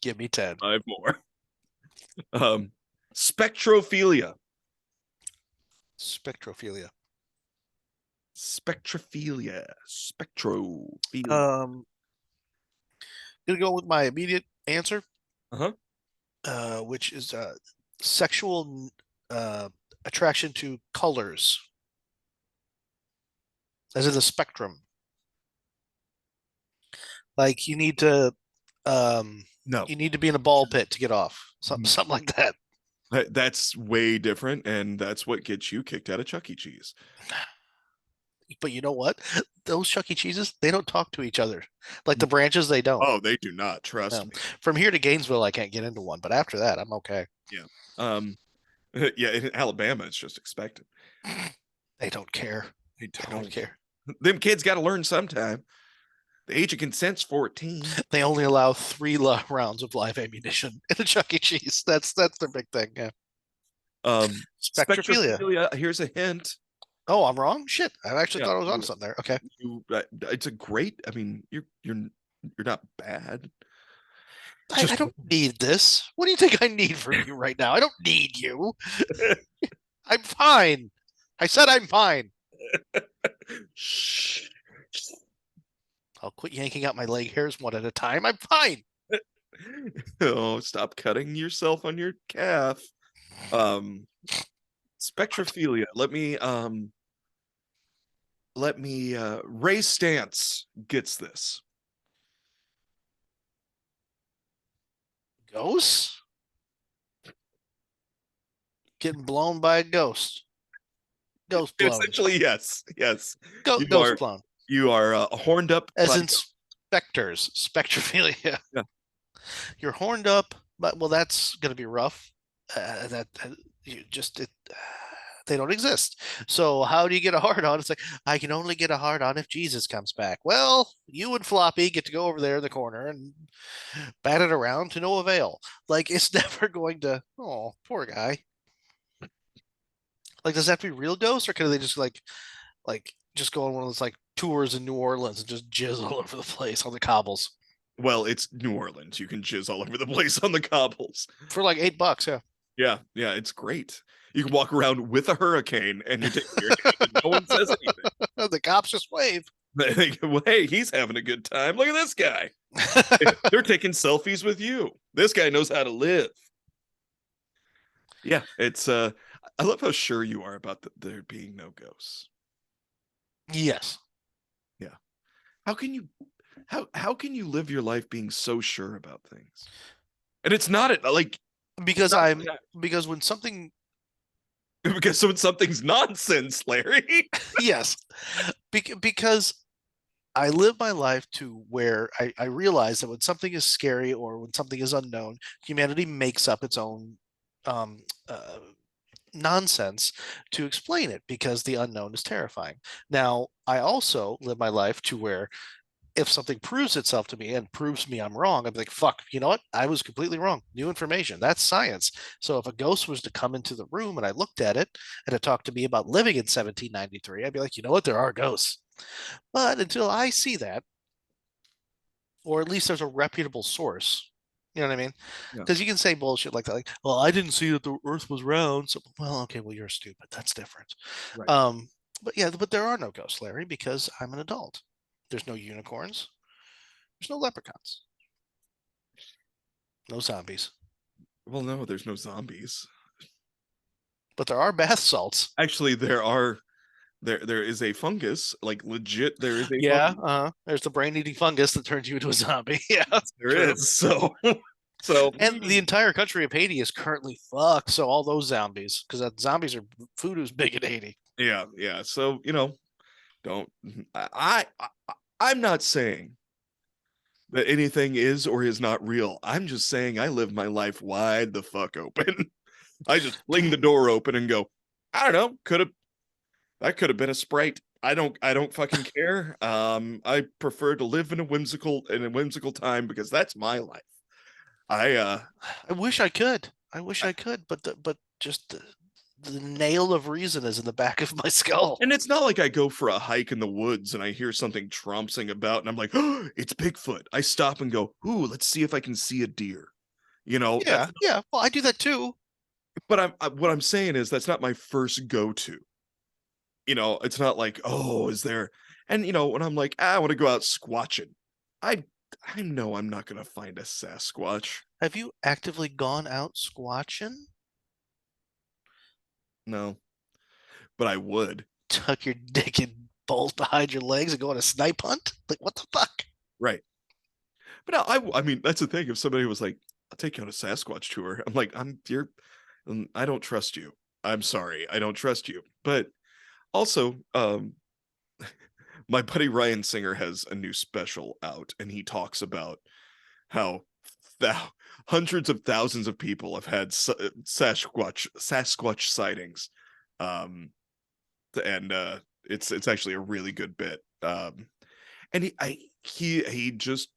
Give me 10. 5 more. Spectrophilia. Spectrophilia. Spectrophilia. Spectrophilia. Gonna go with my immediate answer, Uh-huh. which is sexual attraction to colors, as in the spectrum. Like No, you need to be in a ball pit to get off. Something like that. that's way different, and that's what gets you kicked out of Chuck E. Cheese. But you know what? Those Chuck E. Cheeses, they don't talk to each other. Like the branches, they don't. Oh, they do not. Trust me. From here to Gainesville, I can't get into one, but after that, I'm okay. Yeah. Yeah, in Alabama, it's just expected. They don't care. They They don't care. Them kids got to learn sometime. The age of consent's 14. They only allow 3 rounds of live ammunition in a Chuck E. Cheese. That's their big thing. Yeah. Spectrophilia. Here's a hint. Oh, I'm wrong. Shit, I actually thought I was on something there. Okay. It's a great. I mean, you're not bad. I don't need this. What do you think I need from you right now? I don't need you. I'm fine. I said I'm fine. Shh. I'll quit yanking out my leg hairs one at a time. I'm fine. Oh, stop cutting yourself on your calf. Spectrophilia. Let me Ray Stance gets this. Ghosts? Getting blown by a ghost. Ghost blown. Essentially, yes. Ghost blown. You are horned up. As in specters. Spectrophilia. Yeah. You're horned up, but well, that's gonna be rough. They don't exist. So how do you get a hard on? It's like, I can only get a hard on if Jesus comes back. Well, you and Floppy get to go over there in the corner and bat it around to no avail. Like, it's never going to. Oh, poor guy. Like, does that have to be real ghosts, or can they just like just go on one of those like tours in New Orleans and just jizz all over the place on the cobbles? Well, it's New Orleans. You can jizz all over the place on the cobbles for like $8. Yeah, it's great. You can walk around with a hurricane and you're taking your hand and no one says anything. The cops just wave. They think, well, hey, he's having a good time. Look at this guy. They're taking selfies with you. This guy knows how to live. Yeah, it's I love how sure you are about there being no ghosts. Yes. Yeah. How can you live your life being so sure about things? And it's not like because when something because when something's nonsense, Larry. Yes. Because I live my life to where I realize that when something is scary or when something is unknown, humanity makes up its own nonsense to explain it because the unknown is terrifying. Now, I also live my life to where if something proves itself to me and proves me I'm wrong, I'm like, fuck, you know what? I was completely wrong. New information. That's science. So if a ghost was to come into the room and I looked at it and it talked to me about living in 1793, I'd be like, you know what? There are ghosts. But until I see that, or at least there's a reputable source, you know what I mean? Because you can say bullshit like that, like, well, I didn't see that the earth was round. So, well, okay, well, you're stupid. That's different. Right. But there are no ghosts, Larry, because I'm an adult. There's no unicorns. There's no leprechauns. No zombies. Well, no, there's no zombies. But there are bath salts. Actually, there is a fungus, like legit. There is a fungus. There's the brain-eating fungus that turns you into a zombie. Yeah, there is. So, and the entire country of Haiti is currently fucked. So all those zombies, because zombies are food who's big in Haiti. Yeah. So don't. I'm not saying that anything is or is not real. I'm just saying I live my life wide the fuck open. I just fling the door open and go, I don't know, that could have been a sprite. I don't fucking care. I prefer to live in a whimsical time because that's my life. I wish I could. I wish I I could, but just the nail of reason is in the back of my skull. and it's not like I go for a hike in the woods and I hear something trompsing about and I'm like, oh, it's Bigfoot. I stop and go, ooh, let's see if I can see a deer. Yeah, That's yeah. Well, I do that too. but what I'm saying is that's not my first go-to. It's not like, oh, is there and when I'm like, I want to go out squatching. I I know I'm not gonna find a Sasquatch. Have you actively gone out squatching? No, but I would. Tuck your dick in balls behind your legs and go on a snipe hunt? Like what the fuck? Right. But no, I mean, that's the thing. If somebody was like, I'll take you on a Sasquatch tour, I'm like, I don't trust you. I'm sorry, I don't trust you. But also, my buddy Ryan Singer has a new special out, and he talks about how thou hundreds of thousands of people have had Sasquatch sightings, um, and it's actually a really good bit. And he just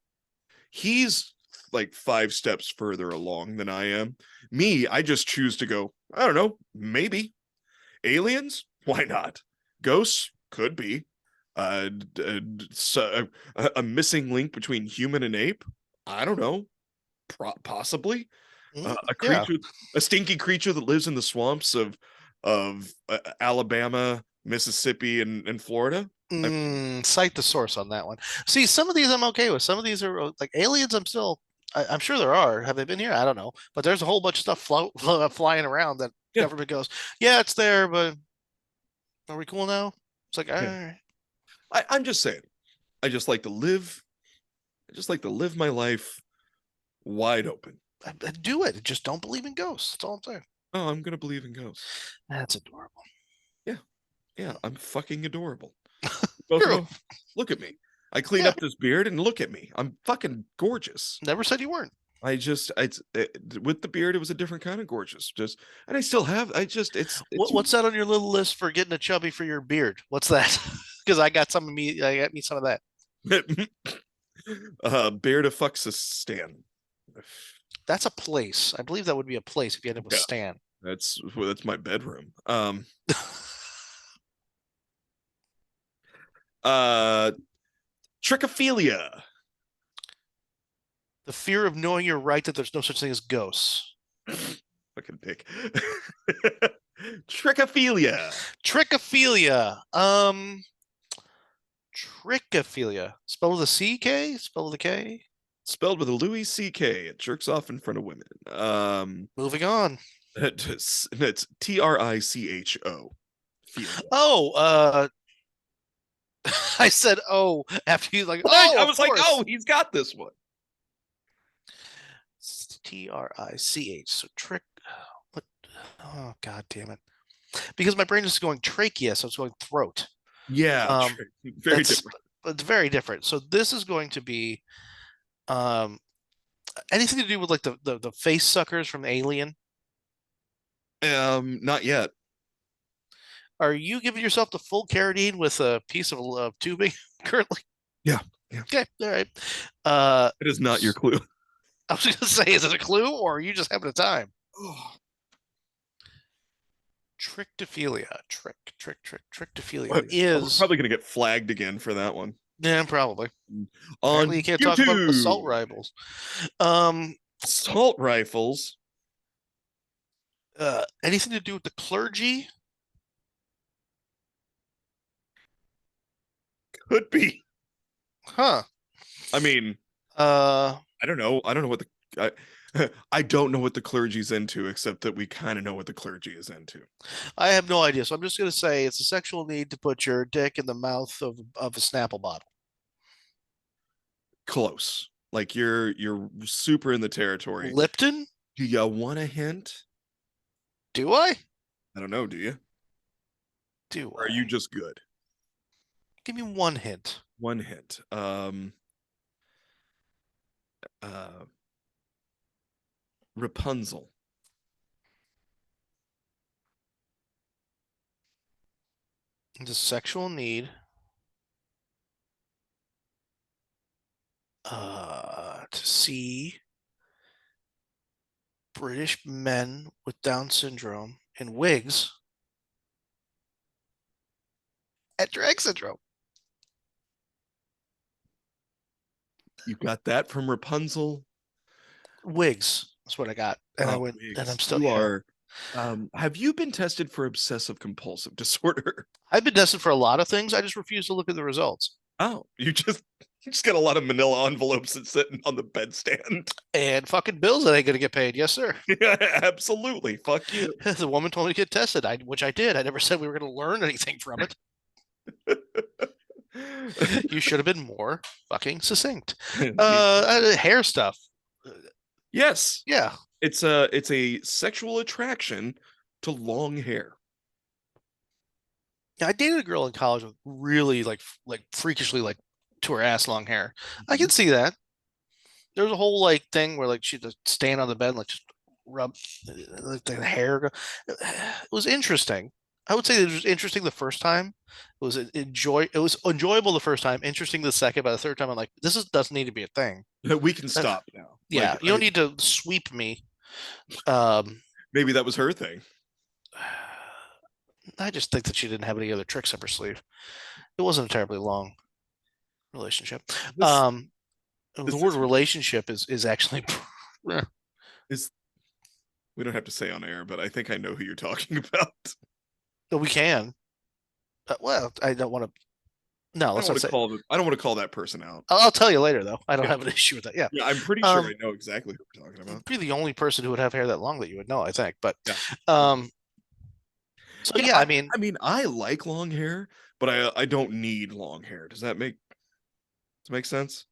he's like 5 steps further along than I am. Me, I just choose to go, I don't know, maybe. Aliens? Why not? Ghosts? Could be. So, a missing link between human and ape? I don't know. Possibly. A Yeah. creature, a stinky creature that lives in the swamps of Alabama, Mississippi, and Florida. Cite the source on that one. See, some of these I'm okay with. Some of these are like aliens. I'm sure there are. Have they been here? I don't know. But there's a whole bunch of stuff flying around that Yeah, government goes, yeah, it's there, but are we cool now? It's like, all yeah. right, I'm just saying. I just like to live. I just like to live my life wide open. do it. Just don't believe in ghosts. That's all I'm saying. Oh, I'm gonna believe in ghosts. That's adorable. Yeah, yeah, I'm fucking adorable. Both of True. us. Look at me. I clean Yeah. up this beard and look at me. I'm fucking gorgeous. Never said you weren't. With the beard, it was a different kind of gorgeous. Just, and I still have. It's What's that on your little list for getting a chubby for your beard? What's that? Because I got some of me. I got me some of that. beard of Fuxistan. That's a place. I believe that would be a place if you ended with Yeah, Stan. that's my bedroom. Uh, trichophilia. The fear of knowing you're right that there's no such thing as ghosts. Fucking dick. Trichophilia. Trichophilia. Trichophilia. Spell with a C-K? Spell with a K? Spelled with a Louis C.K. It jerks off in front of women. Moving on. It's Tricho. Oh, I said oh after you like, But oh, I of was like, course. oh, he's got this one. Trich. So trick. What? Oh, god damn it. Because my brain is going trachea, so it's going throat. Yeah, Um, very different. It's very different. So this is going to be um anything to do with like the face suckers from Alien. Not yet. Are you giving yourself the full carotene with a piece of tubing currently? Yeah, yeah. Okay, all right. It is not your clue. I was gonna say, is it a clue or are you just having a time? Trichtophilia. Trichtophilia We're is probably gonna get flagged again for that one. yeah, probably. On Apparently you can't talk about assault YouTube. rifles. Um Assault rifles anything to do with the clergy? could be. Huh. I mean, Uh I don't know. I don't know what I don't know what the clergy's into, except that we kind of know what the clergy is into. I have no idea. So I'm just gonna say it's a sexual need to put your dick in the mouth of a Snapple bottle. Close. Like you're super in the territory. Lipton? Do you want a hint? Do I? I don't know. Do you? Do Or are I? you just good? Give me one hint. One hint. Uh, Rapunzel. It's a sexual need. To see British men with Down syndrome in wigs at drag syndrome. You got that from Rapunzel? Wigs. That's what I got. And I Oh, went, and I'm wigs. still, You yeah. are. Have you been tested for obsessive compulsive disorder? I've been tested for a lot of things. I just refuse to look at the results. Oh, you just got a lot of manila envelopes and sitting on the bedstand. And fucking bills that ain't gonna get paid. Yes, sir. Yeah, absolutely. Fuck you. The woman told me to get tested, which I did. I never said we were gonna learn anything from it. You should have been more fucking succinct. Hair stuff. Yes, Yeah. it's a sexual attraction to long hair. I dated a girl in college with really like freakishly like to her ass long hair. I Mhm. can see that. There was a whole like thing where like she'd just stand on the bed and like just rub like the hair. It was interesting. I would say it was interesting the first time. It was enjoyable the first time, interesting the second, by the third time I'm like, this doesn't need to be a thing. We can Uh, stop now. yeah, you don't need to sweep me. Um Maybe that was her thing. I just think that she didn't have any other tricks up her sleeve. It wasn't a terribly long relationship. This Um the is word this relationship is actually is we don't have to say on air, but I think I know who you're talking about. we can. Well, I don't want to. No, I don't let's want not to say. call I don't want to call that person out. I'll tell you later, though. I don't Yeah, have an issue with that. Yeah. yeah, I'm pretty sure I Um, know exactly who we're talking about. you'd be the only person who would have hair that long that you would know, I think. But, Yeah, um, so yeah. yeah, I mean, I mean, I like long hair, but I don't need long hair. Does that make sense?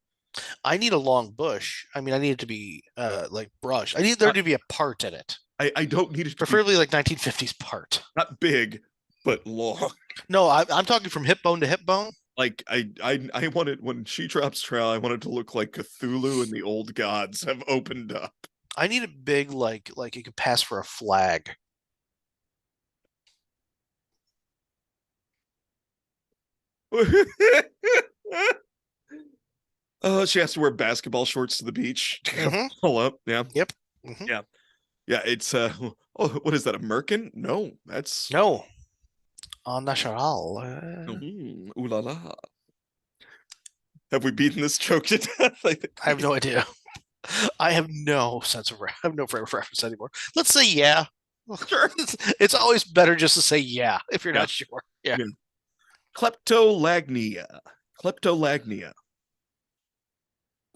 I need a long bush. I mean, I need it to be like brushed. I need there Uh, to be a part in it, I don't need it to be preferably like 1950s part. not big, but long. No, I'm talking from hip bone to hip bone. Like I wanted when she drops trout, I wanted to look like Cthulhu and the old gods have opened up. I need it big, like it could pass for a flag. Oh, she has to wear basketball shorts to the beach to cover Mm-hmm. it all up. Yeah, Yep. Mm-hmm. yeah, yeah. It's oh, what is that? A merkin? No, that's No, en natural. ooh la la. Have we beaten this joke to death? I think I have no idea. I have no sense of I have no frame of reference anymore. Let's say yeah. sure. It's always better just to say yeah if you're Yeah, not sure. Yeah. yeah. Kleptolagnia. Kleptolagnia.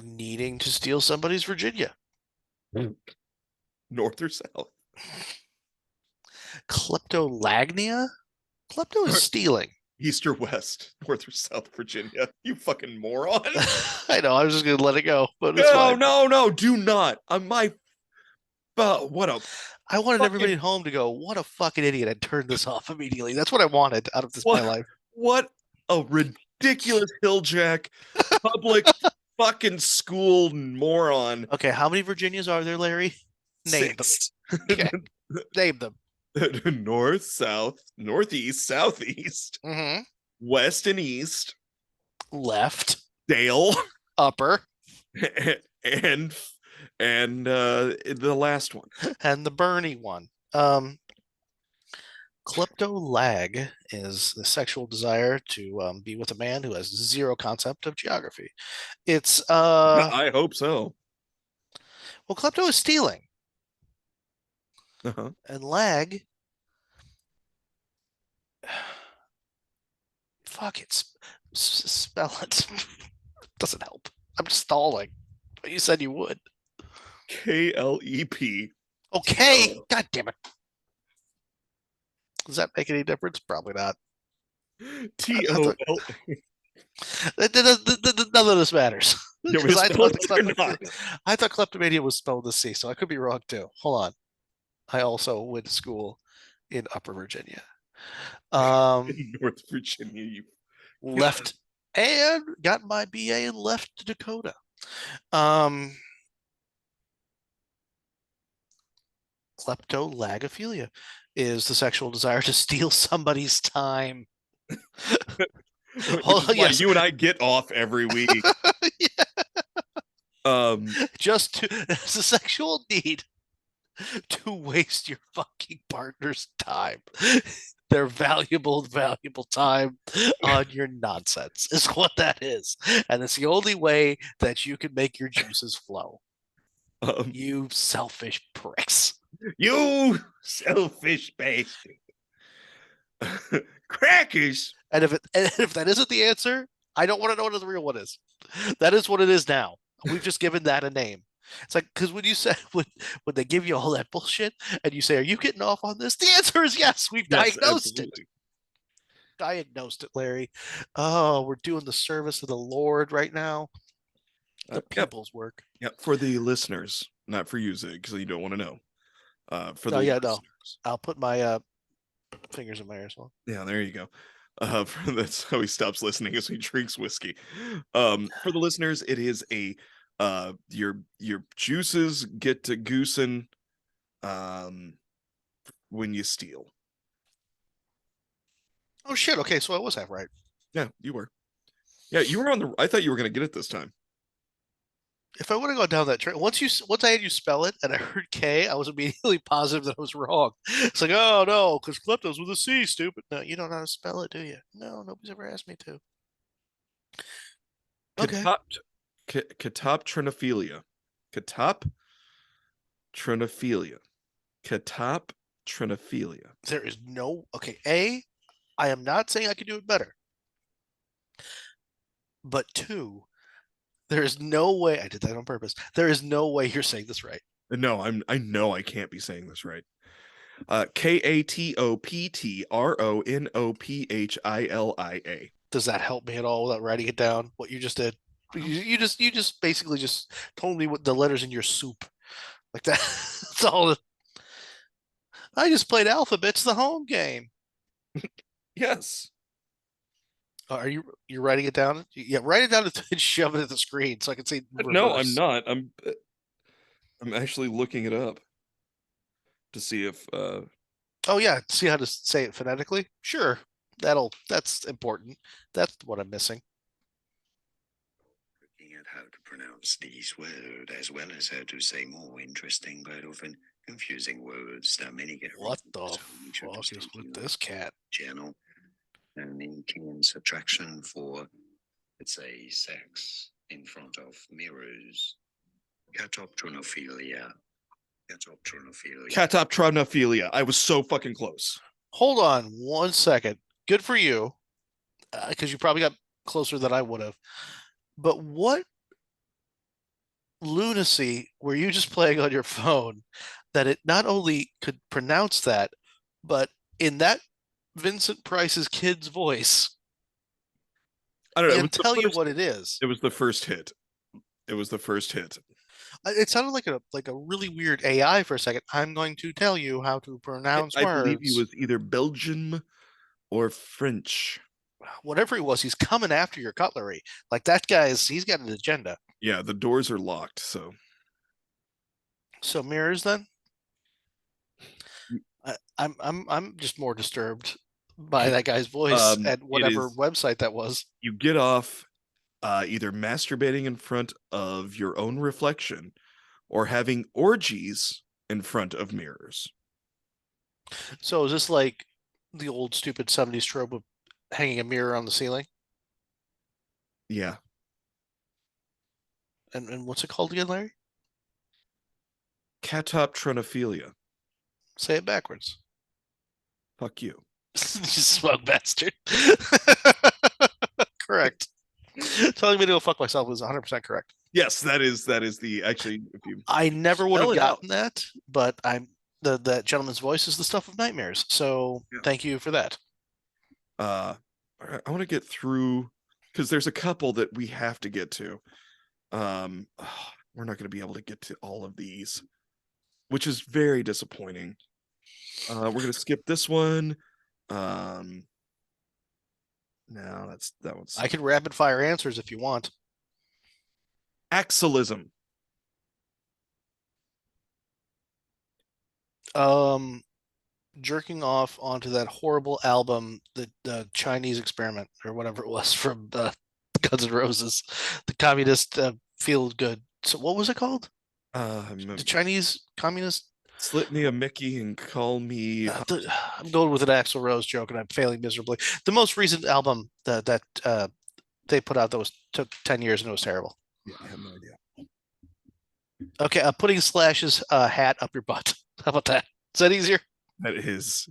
Needing to steal somebody's Virginia. North or south? Kleptolagnia? Klepto is stealing. East or west? North or South Virginia? You fucking moron. I know, I was just gonna let it go, but it's No, fine. no, no, do not. On my what a I wanted everybody fucking at home to go, what a fucking idiot, and turn this off immediately. That's what I wanted out of this my what life. what a ridiculous hilljack public fucking school moron. Okay, how many Virginias are there, Larry? Name them. Six. Okay, name them. North, south, northeast, southeast, Mm-hmm. west and east, Left, Dale, upper, and the last one. and the Bernie one. Kleptolag is the sexual desire to be with a man who has zero concept of geography. It's I hope so. well, klepto is stealing, Uh-huh. and lag, fuck it, spell it. Doesn't help. I'm stalling. But you said you would. KLEP. Okay. Oh. God damn it. Does that make any difference? Probably not. TOL. None of this matters. You want me Because to spell it or not? I thought kleptomania was spelled with C, so I could be wrong too. Hold on. I also went to school in Upper Virginia. In North Virginia, you Left and got my BA in left Dakota. Kleptolagophilia is the sexual desire to steal somebody's time. which Oh, is why yes. you and I get off every week. Just to it's a sexual need to waste your fucking partner's time. Their valuable, valuable time on your nonsense is what that is. And it's the only way that you can make your juices flow. Um, You selfish pricks. you selfish bastard. Crackers. And if that isn't the answer, I don't want to know what the real one is. That is what it is now. We've just given that a name. It's like because when you said when they give you all that bullshit and you say, "Are you getting off on this?" The answer is yes. We've Yes, diagnosed it. absolutely. Diagnosed it, Larry. Oh, we're doing the service of the Lord right now. The Yep. people's work. Yep. For the listeners, not for you, Zig, because you don't want to know. For Oh the yeah, no. listeners. I'll put my fingers in my ears. Yeah, there you go. That's how he stops listening as he drinks whiskey. For the listeners, it is a your juices get to goosing um when you steal. Oh shit. Okay, so I was half right. Yeah, you were. Yeah, you were on the. I thought you were gonna get it this time. If I would have gone down that train, once I had you spell it and I heard K, I was immediately positive that I was wrong. It's like, oh no, because kleptos with a C, stupid. No, you don't know how to spell it, do you? No, nobody's ever asked me to. Okay. Catoptrinophilia. Catop trinophilia. Catoptrinophilia. There is no okay. A, I am not saying I could do it better. But two, there is no way I did that on purpose. There is no way you're saying this right. No, I know I can't be saying this right. Katoptronophilia. Does that help me at all without writing it down? What you just did? You just basically just told me what the letters in your soup. Like that. That's all. I just played alphabets the home game. Yes. Are you writing it down? Yeah, write it down and shove it at the screen so I can see No, I'm reverse. not. I'm actually looking it up to see if Oh yeah, see how to say it phonetically? Sure. That's important. That's what I'm missing. Looking at how to pronounce these words as well as how to say more interesting but often confusing words that many get What wrong. the So make sure to fuck stay is with tuned this cat? channel and in King subtraction for let's say sex in front of mirrors. Catoptronophilia. catoptronophilia. I was so fucking close. Hold on 1 second. Good for you, because you probably got closer than I would have. But what lunacy were you just playing on your phone that it not only could pronounce that, but in that Vincent Price's kid's voice I don't know. and tell you what it is? It was the first hit. It was the first hit. It sounded like a really weird AI for a second. I'm going to tell you how to pronounce I believe he words. was either Belgian or French. Whatever he was, he's coming after your cutlery. Like that guy's, he's got an agenda. Yeah, the doors are locked, so So mirrors then. I'm just more disturbed by that guy's voice and whatever website that was. You get off either masturbating in front of your own reflection or having orgies in front of mirrors. So is this like the old stupid 70s trope of hanging a mirror on the ceiling? Yeah. And what's it called again, Larry? Catoptronophilia. Say it backwards. Fuck you. You smug bastard. Correct. Telling me to go fuck myself was 100% correct. Yes, that is the actually if you I never would spell have it out. gotten that, but that gentleman's voice is the stuff of nightmares. So Yeah. thank you for that. I want to get through because there's a couple that we have to get to. We're not going to be able to get to all of these, which is very disappointing. We're going to skip this one. No, that one's I can rapid fire answers if you want. Axolism. Jerking off onto that horrible album, the Chinese Experiment or whatever it was from Guns N' Roses, the communist feel good. So what was it called? The Chinese communist. Slip me a Mickey and call me. I'm going with an Axl Rose joke, and I'm failing miserably. The most recent album that they put out that took 10 years and it was terrible. Yeah, I have no idea. Okay, putting Slash's hat up your butt. How about that? Is that easier? That is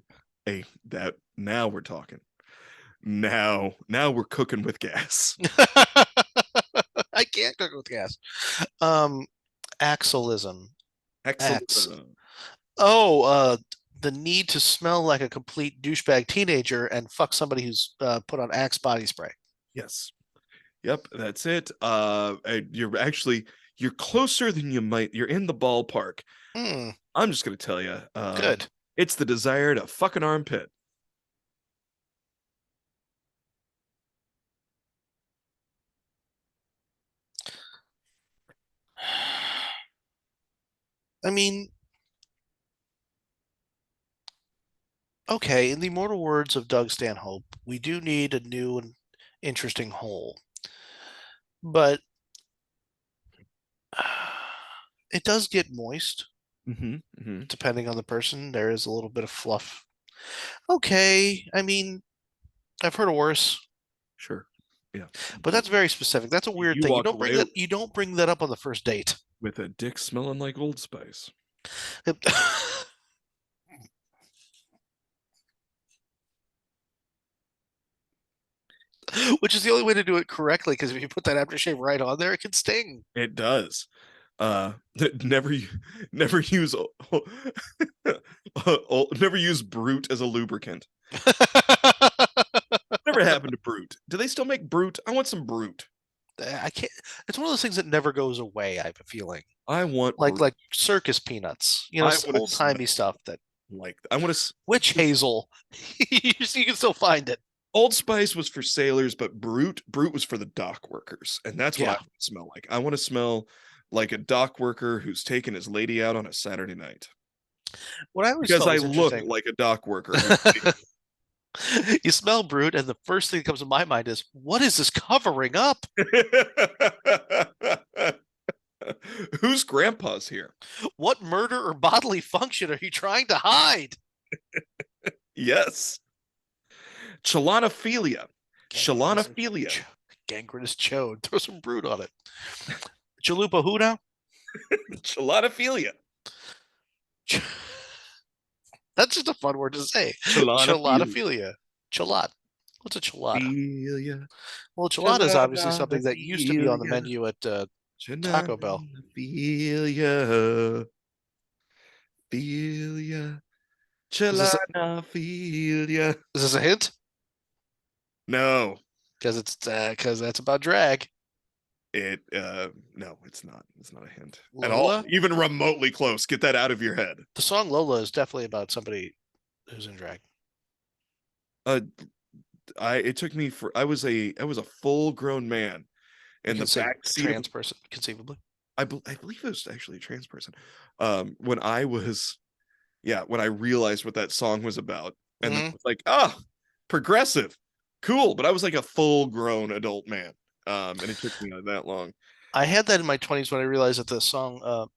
that now we're talking. Now we're cooking with gas. I can't cook with gas. Um, Axelism. Excellent. Axe. Oh, the need to smell like a complete douchebag teenager and fuck somebody who's put on Axe body spray. Yes. Yep, that's it. You're closer than you might. You're in the ballpark. I'm just gonna tell you. Good. It's the desire to fuck an armpit. I mean, okay, in the immortal words of Doug Stanhope, we do need a new and interesting hole. But it does get moist. Depending on the person. There is a little bit of fluff. Okay, I mean, I've heard of worse. Sure. Yeah. But that's very specific. That's a weird thing. You don't bring that up on the first date. With a dick smelling like Old Spice. Which is the only way to do it correctly, because if you put that aftershave right on there, it can sting. It does. Never use never use Brute as a lubricant. Never happened to Brute. Do they still make Brute? I want some Brute. I can't. It's one of those things that never goes away. I have a feeling. I want like circus peanuts. You know, old timey stuff that. Like I want to witch hazel. You can still find it. Old Spice was for sailors, but Brute was for the dock workers, and that's what I want to smell like. I want to smell like a dock worker who's taking his lady out on a Saturday night. What I always because I look like a dock worker. You smell Brute, and the first thing that comes to my mind is, what is this covering up? Whose grandpa's here? What murder or bodily function are you trying to hide? Yes. Chelonophilia. Gangrenous chode. Throw some Brute on it. Chalupa who now? Chelonophilia. That's just a fun word to say. Chelonophilia. Chelot. What's a chelada? Philia. Well, chelada is obviously something that used to be on the menu at Taco Bell. Philia. Chelonophilia. Is this a hint? No. Because that's about drag. No, it's not. It's not a hint at all. Even remotely close. Get that out of your head. The song Lola is definitely about somebody who's in drag. It took me for I was a full grown man in the back seat. Trans person, conceivably. I believe it was actually a trans person. When I realized what that song was about, and then it was like, progressive, cool. But I was like a full grown adult man. And it took me that long. I had that in my 20s when I realized that the song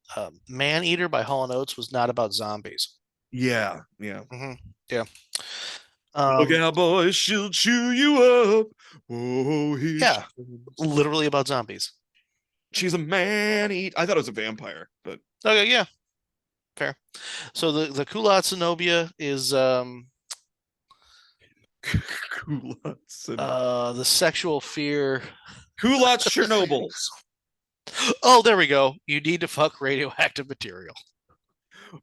Man Eater by Hall & Oates was not about zombies. Yeah. Yeah. Look out, boys, she'll chew you up. Oh, yeah. Literally about zombies. She's a man-eater. I thought it was a vampire, but okay, yeah. Fair. So the Kulat Zenobia is the sexual fear. Kulat's Chernobyls. Oh, there we go. You need to fuck radioactive material.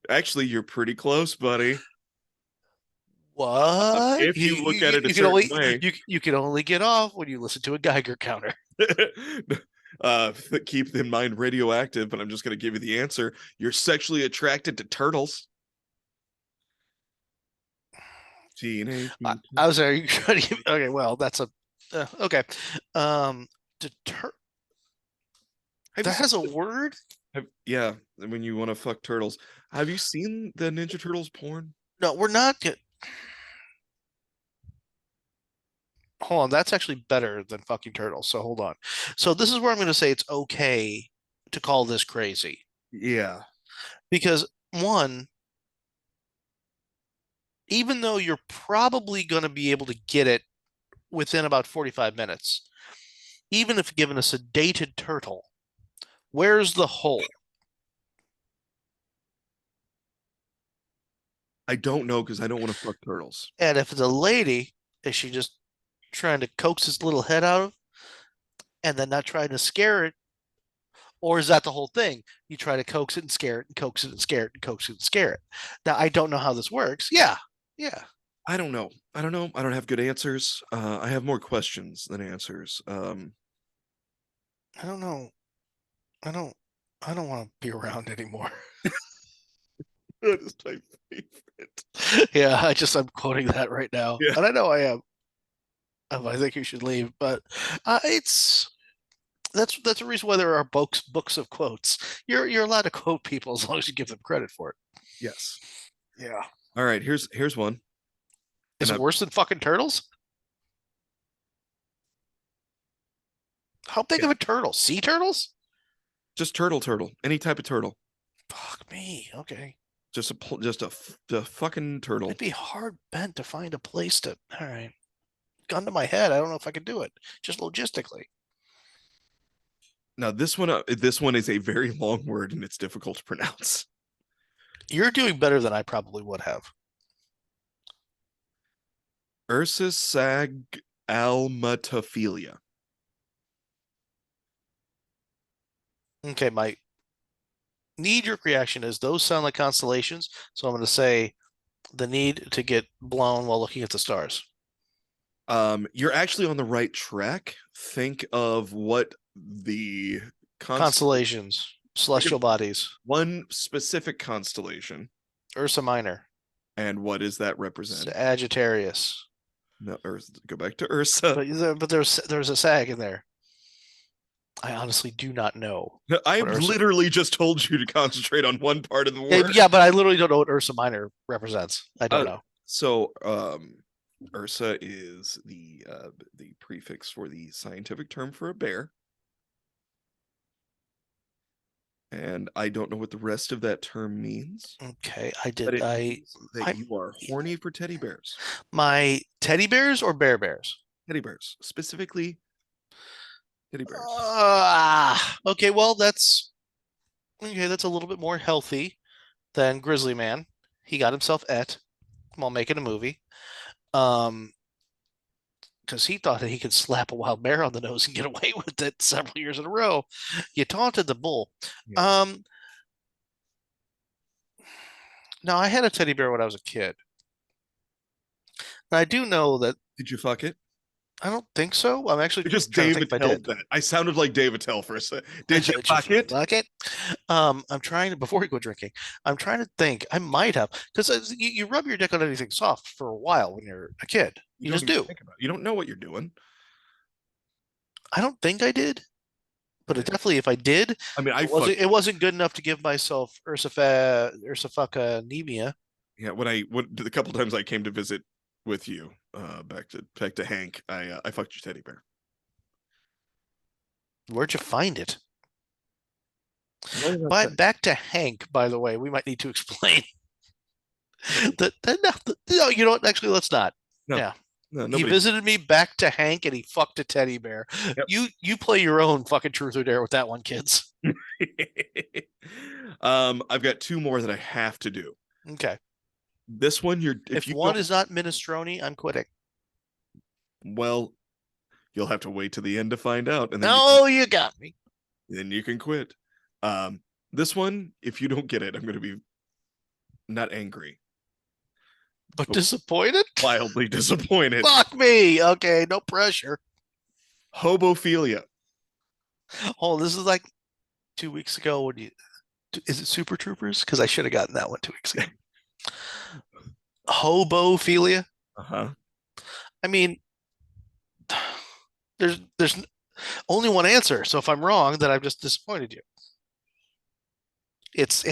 Actually, you're pretty close, buddy. What? If you look at it a certain way. You can only get off when you listen to a Geiger counter. Keep in mind radioactive, but I'm just going to give you the answer. You're sexually attracted to turtles. Teenage. I was there. Okay, well, that's a okay. That has a word. Yeah, when you want to fuck turtles. Have you seen the Ninja Turtles porn? No, we're not. Hold on, that's actually better than fucking turtles. So hold on. So this is where I'm going to say it's okay to call this crazy. Yeah. Because one, even though you're probably going to be able to get it within about 45 minutes, even if given a sedated turtle, where's the hole? I don't know because I don't want to fuck turtles. And if it's a lady, is she just trying to coax his little head out of and then not trying to scare it? Or is that the whole thing? You try to coax it and scare it and coax it and scare it and coax it and scare it. Now, I don't know how this works. Yeah. Yeah. I don't know. I don't know. I don't have good answers. I have more questions than answers. I don't know. I don't want to be around anymore. That is my favorite. Yeah, I'm quoting that right now. Yeah. And I know I am. I think you should leave, but it's that's a reason why there are books of quotes. You're allowed to quote people as long as you give them credit for it. Yes. Yeah. All right. Here's one. Is it worse than fucking turtles? How big Yeah. of a turtle? Sea turtles? Just turtle. Any type of turtle. Fuck me. Okay. Just a fucking turtle. It'd be hard bent to find a place to. All right. Gun to my head. I don't know if I could do it. Just logistically. Now this one is a very long word and it's difficult to pronounce. You're doing better than I probably would have. Ursasagalmatophilia. Okay, my knee-jerk reaction is those sound like constellations, so I'm going to say the need to get blown while looking at the stars. You're actually on the right track. Think of what the Constellations, celestial bodies, one specific constellation, Ursa Minor, and what does that represent? Sagittarius. No, Earth. Go back to Ursa. But there's a sag in there. I honestly do not know. I've literally just told you to concentrate on one part of the word. Yeah, but I literally don't know what Ursa Minor represents. I don't know. So, Ursa is the prefix for the scientific term for a bear. And I don't know what the rest of that term means. Okay, you are horny for teddy bears. My teddy bears or bear bears? Teddy bears, specifically teddy bears. Okay, well that's a little bit more healthy than Grizzly Man. He got himself et while making a movie. Because he thought that he could slap a wild bear on the nose and get away with it several years in a row. You taunted the bull. Yeah. Now I had a teddy bear when I was a kid. And I do know that. Did you fuck it? I don't think so. I'm actually just Dave Attell. I sounded like Dave Attell for a second. Did you fuck it? Fuck it? I'm trying to, before we go drinking, I'm trying to think. I might have, because you rub your dick on anything soft for a while when you're a kid. You just do. You don't know what you're doing. I don't think I did, but it definitely, if I did, I mean, it wasn't good enough to give myself ursafuckanemia. Yeah, the couple times I came to visit with you, back to Hank, I fucked your teddy bear. Where'd you find it? But back to Hank, by the way, we might need to explain that. No, you know what? Actually, let's not. No, yeah. No, he visited me back to Hank and he fucked a teddy bear. Yep. You play your own fucking truth or dare with that one, kids. I've got two more that I have to do. Okay. This one, if one is not minestrone, I'm quitting. Well, you'll have to wait to the end to find out. And then you got me. Then you can quit. This one, if you don't get it, I'm going to be not angry, but disappointed. Wildly disappointed. Fuck me. Okay, no pressure. Hobophilia. Oh, this is like 2 weeks ago. Is it Super Troopers? Because I should have gotten that one 2 weeks ago. Hobophilia. I mean, there's only one answer. So if I'm wrong, then I've just disappointed you. It's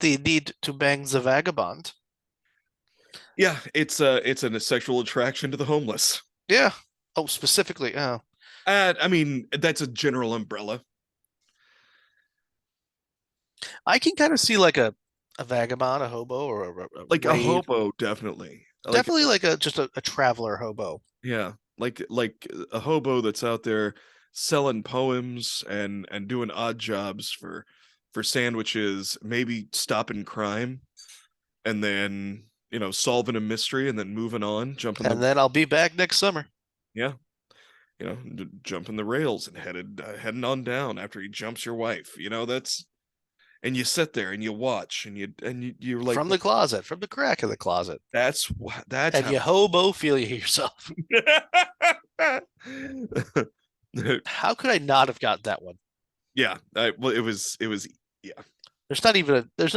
the need to bang the vagabond. Yeah, it's a sexual attraction to the homeless. Yeah. Oh, specifically. Oh. I mean, that's a general umbrella. I can kind of see like a vagabond, a hobo, or a hobo, definitely. Definitely like just a traveler hobo. Yeah, like a hobo that's out there selling poems and doing odd jobs for sandwiches, maybe stopping crime, and then solving a mystery, and then moving on, jumping And then I'll be back next summer. yeah, jumping the rails and heading on down after he jumps your wife. That's and you sit there and you watch and you're like, From the closet, from the crack of the closet. that's And how. you hobophilia yourself. How could I not have gotten that one? Yeah, well, it was yeah. There's not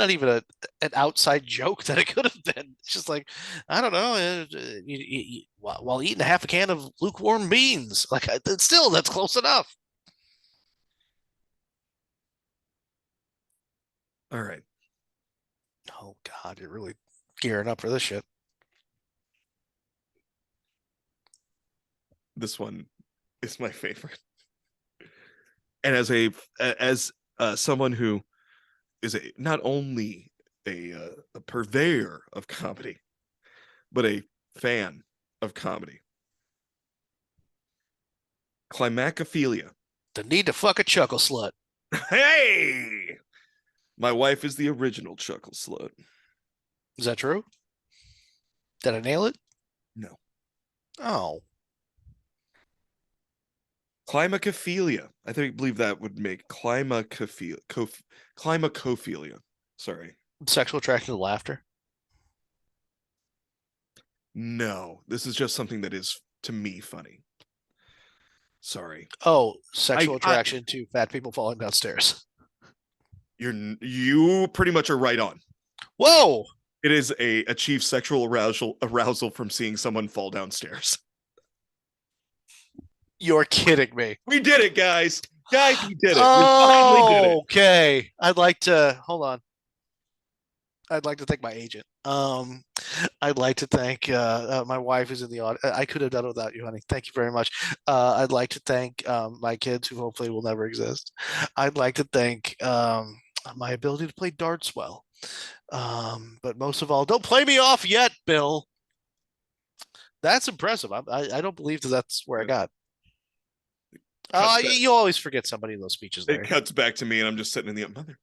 even an outside joke that it could have been. It's just like, I don't know, while eating a half a can of lukewarm beans. Like, still, that's close enough. All right, Oh God, you're really gearing up for this shit. this one is my favorite. And as someone who is not only a purveyor of comedy, but a fan of comedy, climacophilia. The need to fuck a chuckle slut. Hey, my wife is the original chuckle slut. Is that true? Did I nail it? No. Oh, Climacophilia. I believe that would make climacophilia. Sorry. sexual attraction to laughter. No, this is just something that is to me funny. Sorry. Oh, sexual I attraction to fat people falling downstairs. You pretty much are right on. Whoa! It is a achieve sexual arousal from seeing someone fall downstairs. You're kidding me. We did it, guys. Guys, we did it. Oh, we finally did it. okay. I'd like to hold on. I'd like to thank my agent. I'd like to thank my wife who's in the audience. I could have done it without you, honey. Thank you very much. I'd like to thank my kids who hopefully will never exist. I'd like to thank my ability to play darts well. But most of all, don't play me off yet, Bill. That's impressive. I don't believe that's where I got. You always forget somebody in those speeches, Larry. It cuts back to me, and I'm just sitting in the mother.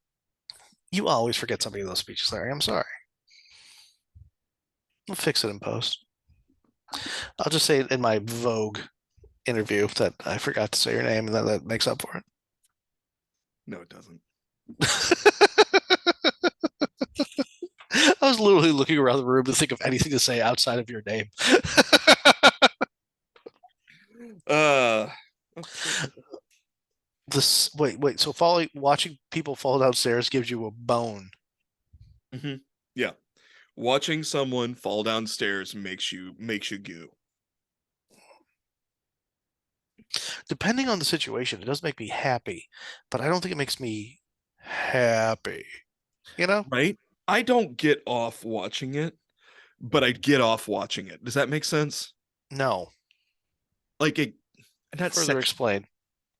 You always forget somebody in those speeches, Larry. I'm sorry. We'll fix it in post. I'll just say it in my Vogue interview that I forgot to say your name, and then that makes up for it. No, it doesn't. I was literally looking around the room to think of anything to say outside of your name. This wait. So watching people fall downstairs gives you a bone. Mm-hmm. Yeah, watching someone fall downstairs makes you goo. Depending on the situation, it does make me happy, but I don't think it makes me happy. Right? I don't get off watching it, but I get off watching it. Does that make sense? No. Like it. Not further explain.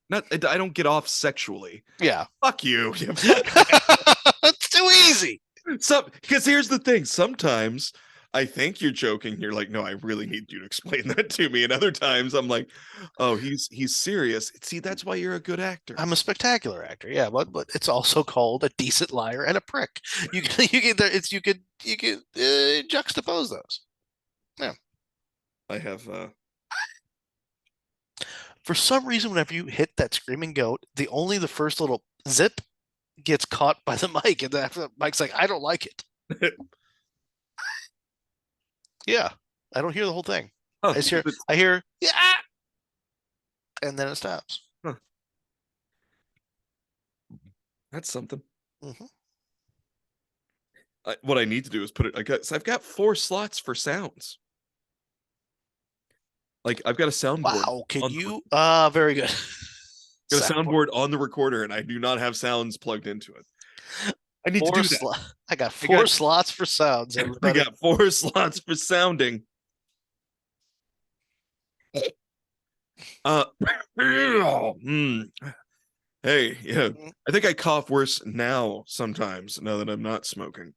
Not. I don't get off sexually. Yeah. Fuck you. It's too easy. Because here's the thing. Sometimes I think you're joking. You're like, no, I really need you to explain that to me. And other times I'm like, oh, he's serious. See, that's why you're a good actor. I'm a spectacular actor. Yeah, but it's also called a decent liar and a prick. You can juxtapose those. Yeah. I have For some reason, whenever you hit that screaming goat, the first little zip gets caught by the mic, and then after the mic's like, I don't like it. Yeah, I don't hear the whole thing. Oh, I hear yeah, and then it stops. Huh. That's something. Mm-hmm. What I need to do is put it. I've got 4 slots for sounds. Like I've got a soundboard. Wow, can you? Very good. Got a soundboard on the recorder, and I do not have sounds plugged into it. I need to do that. I got 4 slots for sounds. I got 4 slots for sounding. Hey, yeah. I think I cough worse now sometimes, now that I'm not smoking.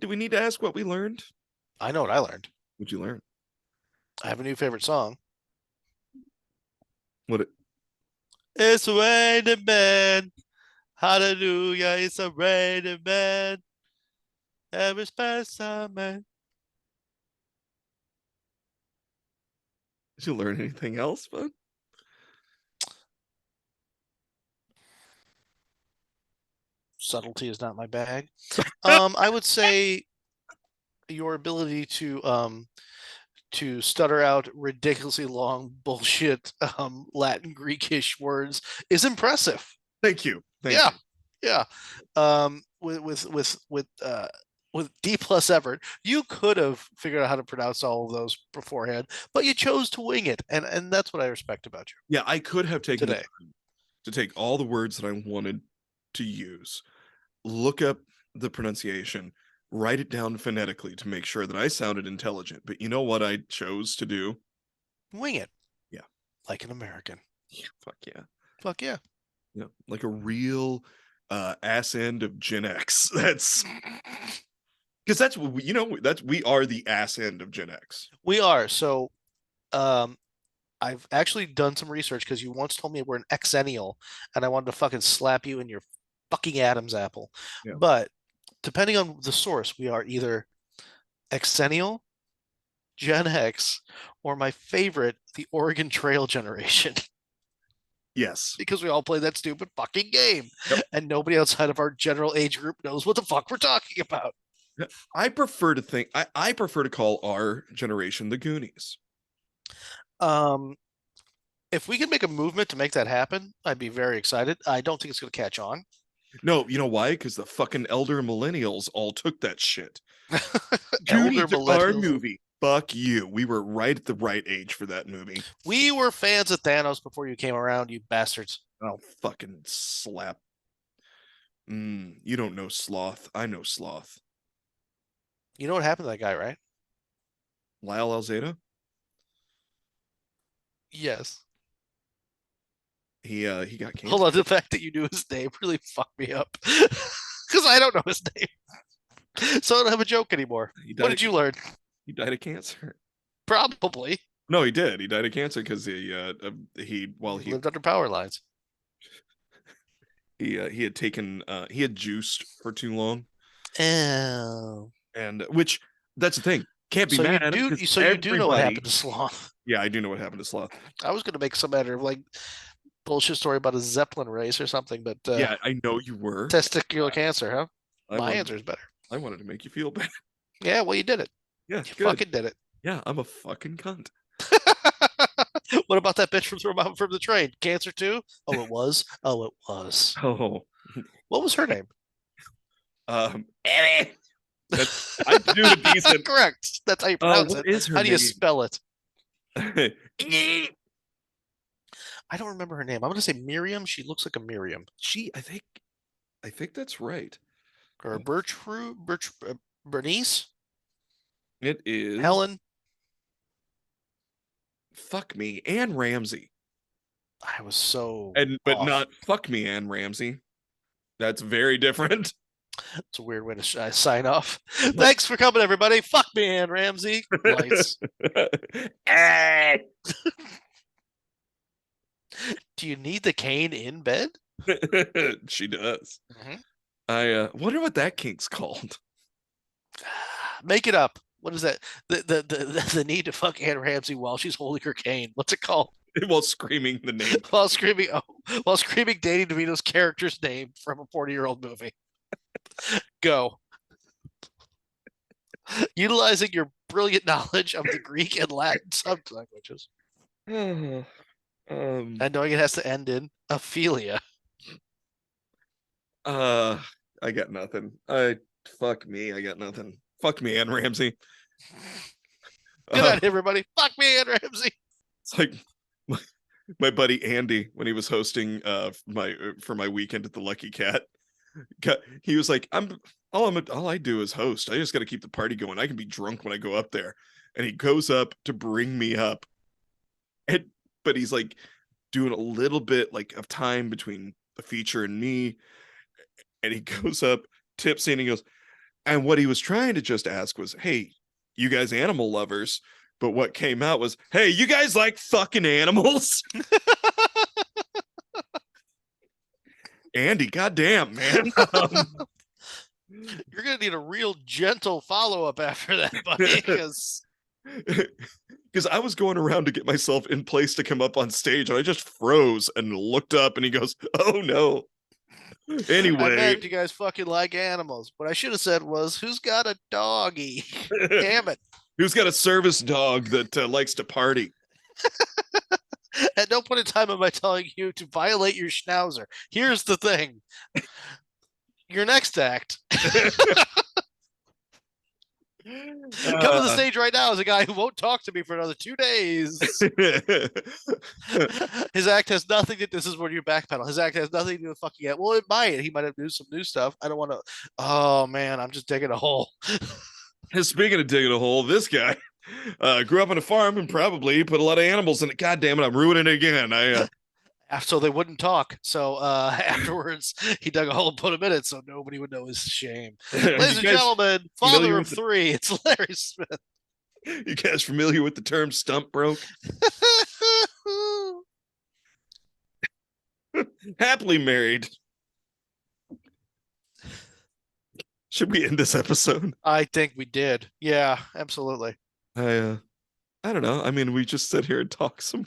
Do we need to ask what we learned? I know what I learned. What'd you learn? I have a new favorite song. What? It's raining man. Hallelujah, it's a raining man. Every special man. Did you learn anything else, bud? Subtlety is not my bag. I would say your ability to stutter out ridiculously long bullshit Latin Greekish words is impressive. Thank you. Thank Yeah. you. Yeah. With D plus effort, you could have figured out how to pronounce all of those beforehand, but you chose to wing it, and that's what I respect about you Yeah, I could have taken the today. time to take all the words that I wanted to use, look up the pronunciation, write it down phonetically to make sure that I sounded intelligent. But you know what I chose to do? Wing it. Yeah. Like an American. Yeah, fuck yeah. Fuck yeah. Yeah, like a real ass end of Gen X. That's because that's what we, we are the ass end of Gen X. We are. So I've actually done some research because you once told me we're an exennial and I wanted to fucking slap you in your fucking Adam's apple. Yeah. But depending on the source, we are either exennial, Gen X, or my favorite, the Oregon Trail generation. Yes. Because we all play that stupid fucking game. Yep. And nobody outside of our general age group knows what the fuck we're talking about. I prefer to think I prefer to call our generation the Goonies. If we could make a movement to make that happen, I'd be very excited. I don't think it's going to catch on. No, you know why? Because the fucking elder millennials all took that shit. Elder Goonies are our millennials. movie. Fuck you. We were right at the right age for that movie. We were fans of Thanos before you came around, you bastards. Oh, fucking slap. You don't know Sloth. I know Sloth. You know what happened to that guy, right? Lyle Alzada? Yes. He got cancer. Hold on, the fact that you knew his name really fucked me up. Because I don't know his name. So I don't have a joke anymore. What did you learn? He died of cancer. Probably. No, he did. He died of cancer because he lived under power lines. He had taken he had juiced for too long. Oh. And which that's the thing. Can't be So mad. you do know what happened to Sloth. Yeah, I do know what happened to Sloth. I was gonna make some matter of like bullshit story about a Zeppelin race or something, but yeah, I know you were. Testicular cancer, huh? My answer is better. I wanted to make you feel bad. Yeah, well, you did it. Yeah, you good. fucking did it. Yeah, I'm a fucking cunt. What about that bitch from the train? Cancer too? Oh, it was. Oh, it was. Oh, what was her name? Annie. I do a decent. Correct. That's how you pronounce it. Is her how do name? you spell it? I don't remember her name. I'm gonna say Miriam. She looks like a Miriam. I think that's right. Or Bernice. It is Helen. Fuck me, Anne Ramsay. I was so but off. not fuck me, Anne Ramsay. That's very different. It's a weird way to sign off. Thanks for coming, everybody. Fuck me, Anne Ramsay. Lights. Do you need the cane in bed? She does. Mm-hmm. I wonder what that kink's called. Make it up. What is that? The need to fuck Anne Ramsay while she's holding her cane. What's it called? While screaming the name. while screaming Danny DeVito's character's name from a 40-year-old movie. Go. Utilizing your brilliant knowledge of the Greek and Latin sub-languages. And knowing it has to end in Ophelia. I got nothing. Fuck me, I got nothing. Fuck me, Anne Ramsay. Good night, everybody. Fuck me, Anne Ramsay. It's like my buddy Andy when he was hosting for my weekend at the Lucky Cat. He was like, all I do is host. I just got to keep the party going. I can be drunk when I go up there. And he goes up to bring me up, but he's like doing a little bit like of time between the feature and me. And he goes up, tips in, and he goes, And what he was trying to just ask was, hey, you guys animal lovers. But what came out was, hey, you guys like fucking animals? Andy, goddamn, man. You're gonna need a real gentle follow-up after that, buddy, because I was going around to get myself in place to come up on stage, and I just froze and looked up, and he goes, "Oh no." I Anyway, meant you guys fucking like animals. What I should have said was, "Who's got a doggy?" Damn it! who's got a service dog that likes to party? At no point in time am I telling you to violate your schnauzer. Here's the thing: your next act. Coming to the stage right now is a guy who won't talk to me for another 2 days. His act has nothing to. This is where you backpedal. His act has nothing to do with fucking it. Well, it might. He might have do some new stuff. I don't want to. Oh man, I'm just digging a hole. Speaking of digging a hole, this guy grew up on a farm and probably put a lot of animals in it. God damn it, I'm ruining it again. So they wouldn't talk. So afterwards, he dug a hole and put him in it, so nobody would know his shame. Ladies and gentlemen, father of 3, it's Larry Smith. You guys familiar with the term stump broke? Happily married. Should we end this episode? I think we did. Yeah, absolutely. I don't know. I mean, we just sit here and talk some.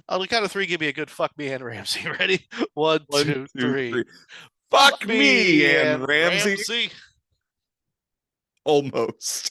On the count of 3, give me a good fuck me and Ramsay. Ready? One, two, three. Fuck me and Ramsay. Ramsay. Almost.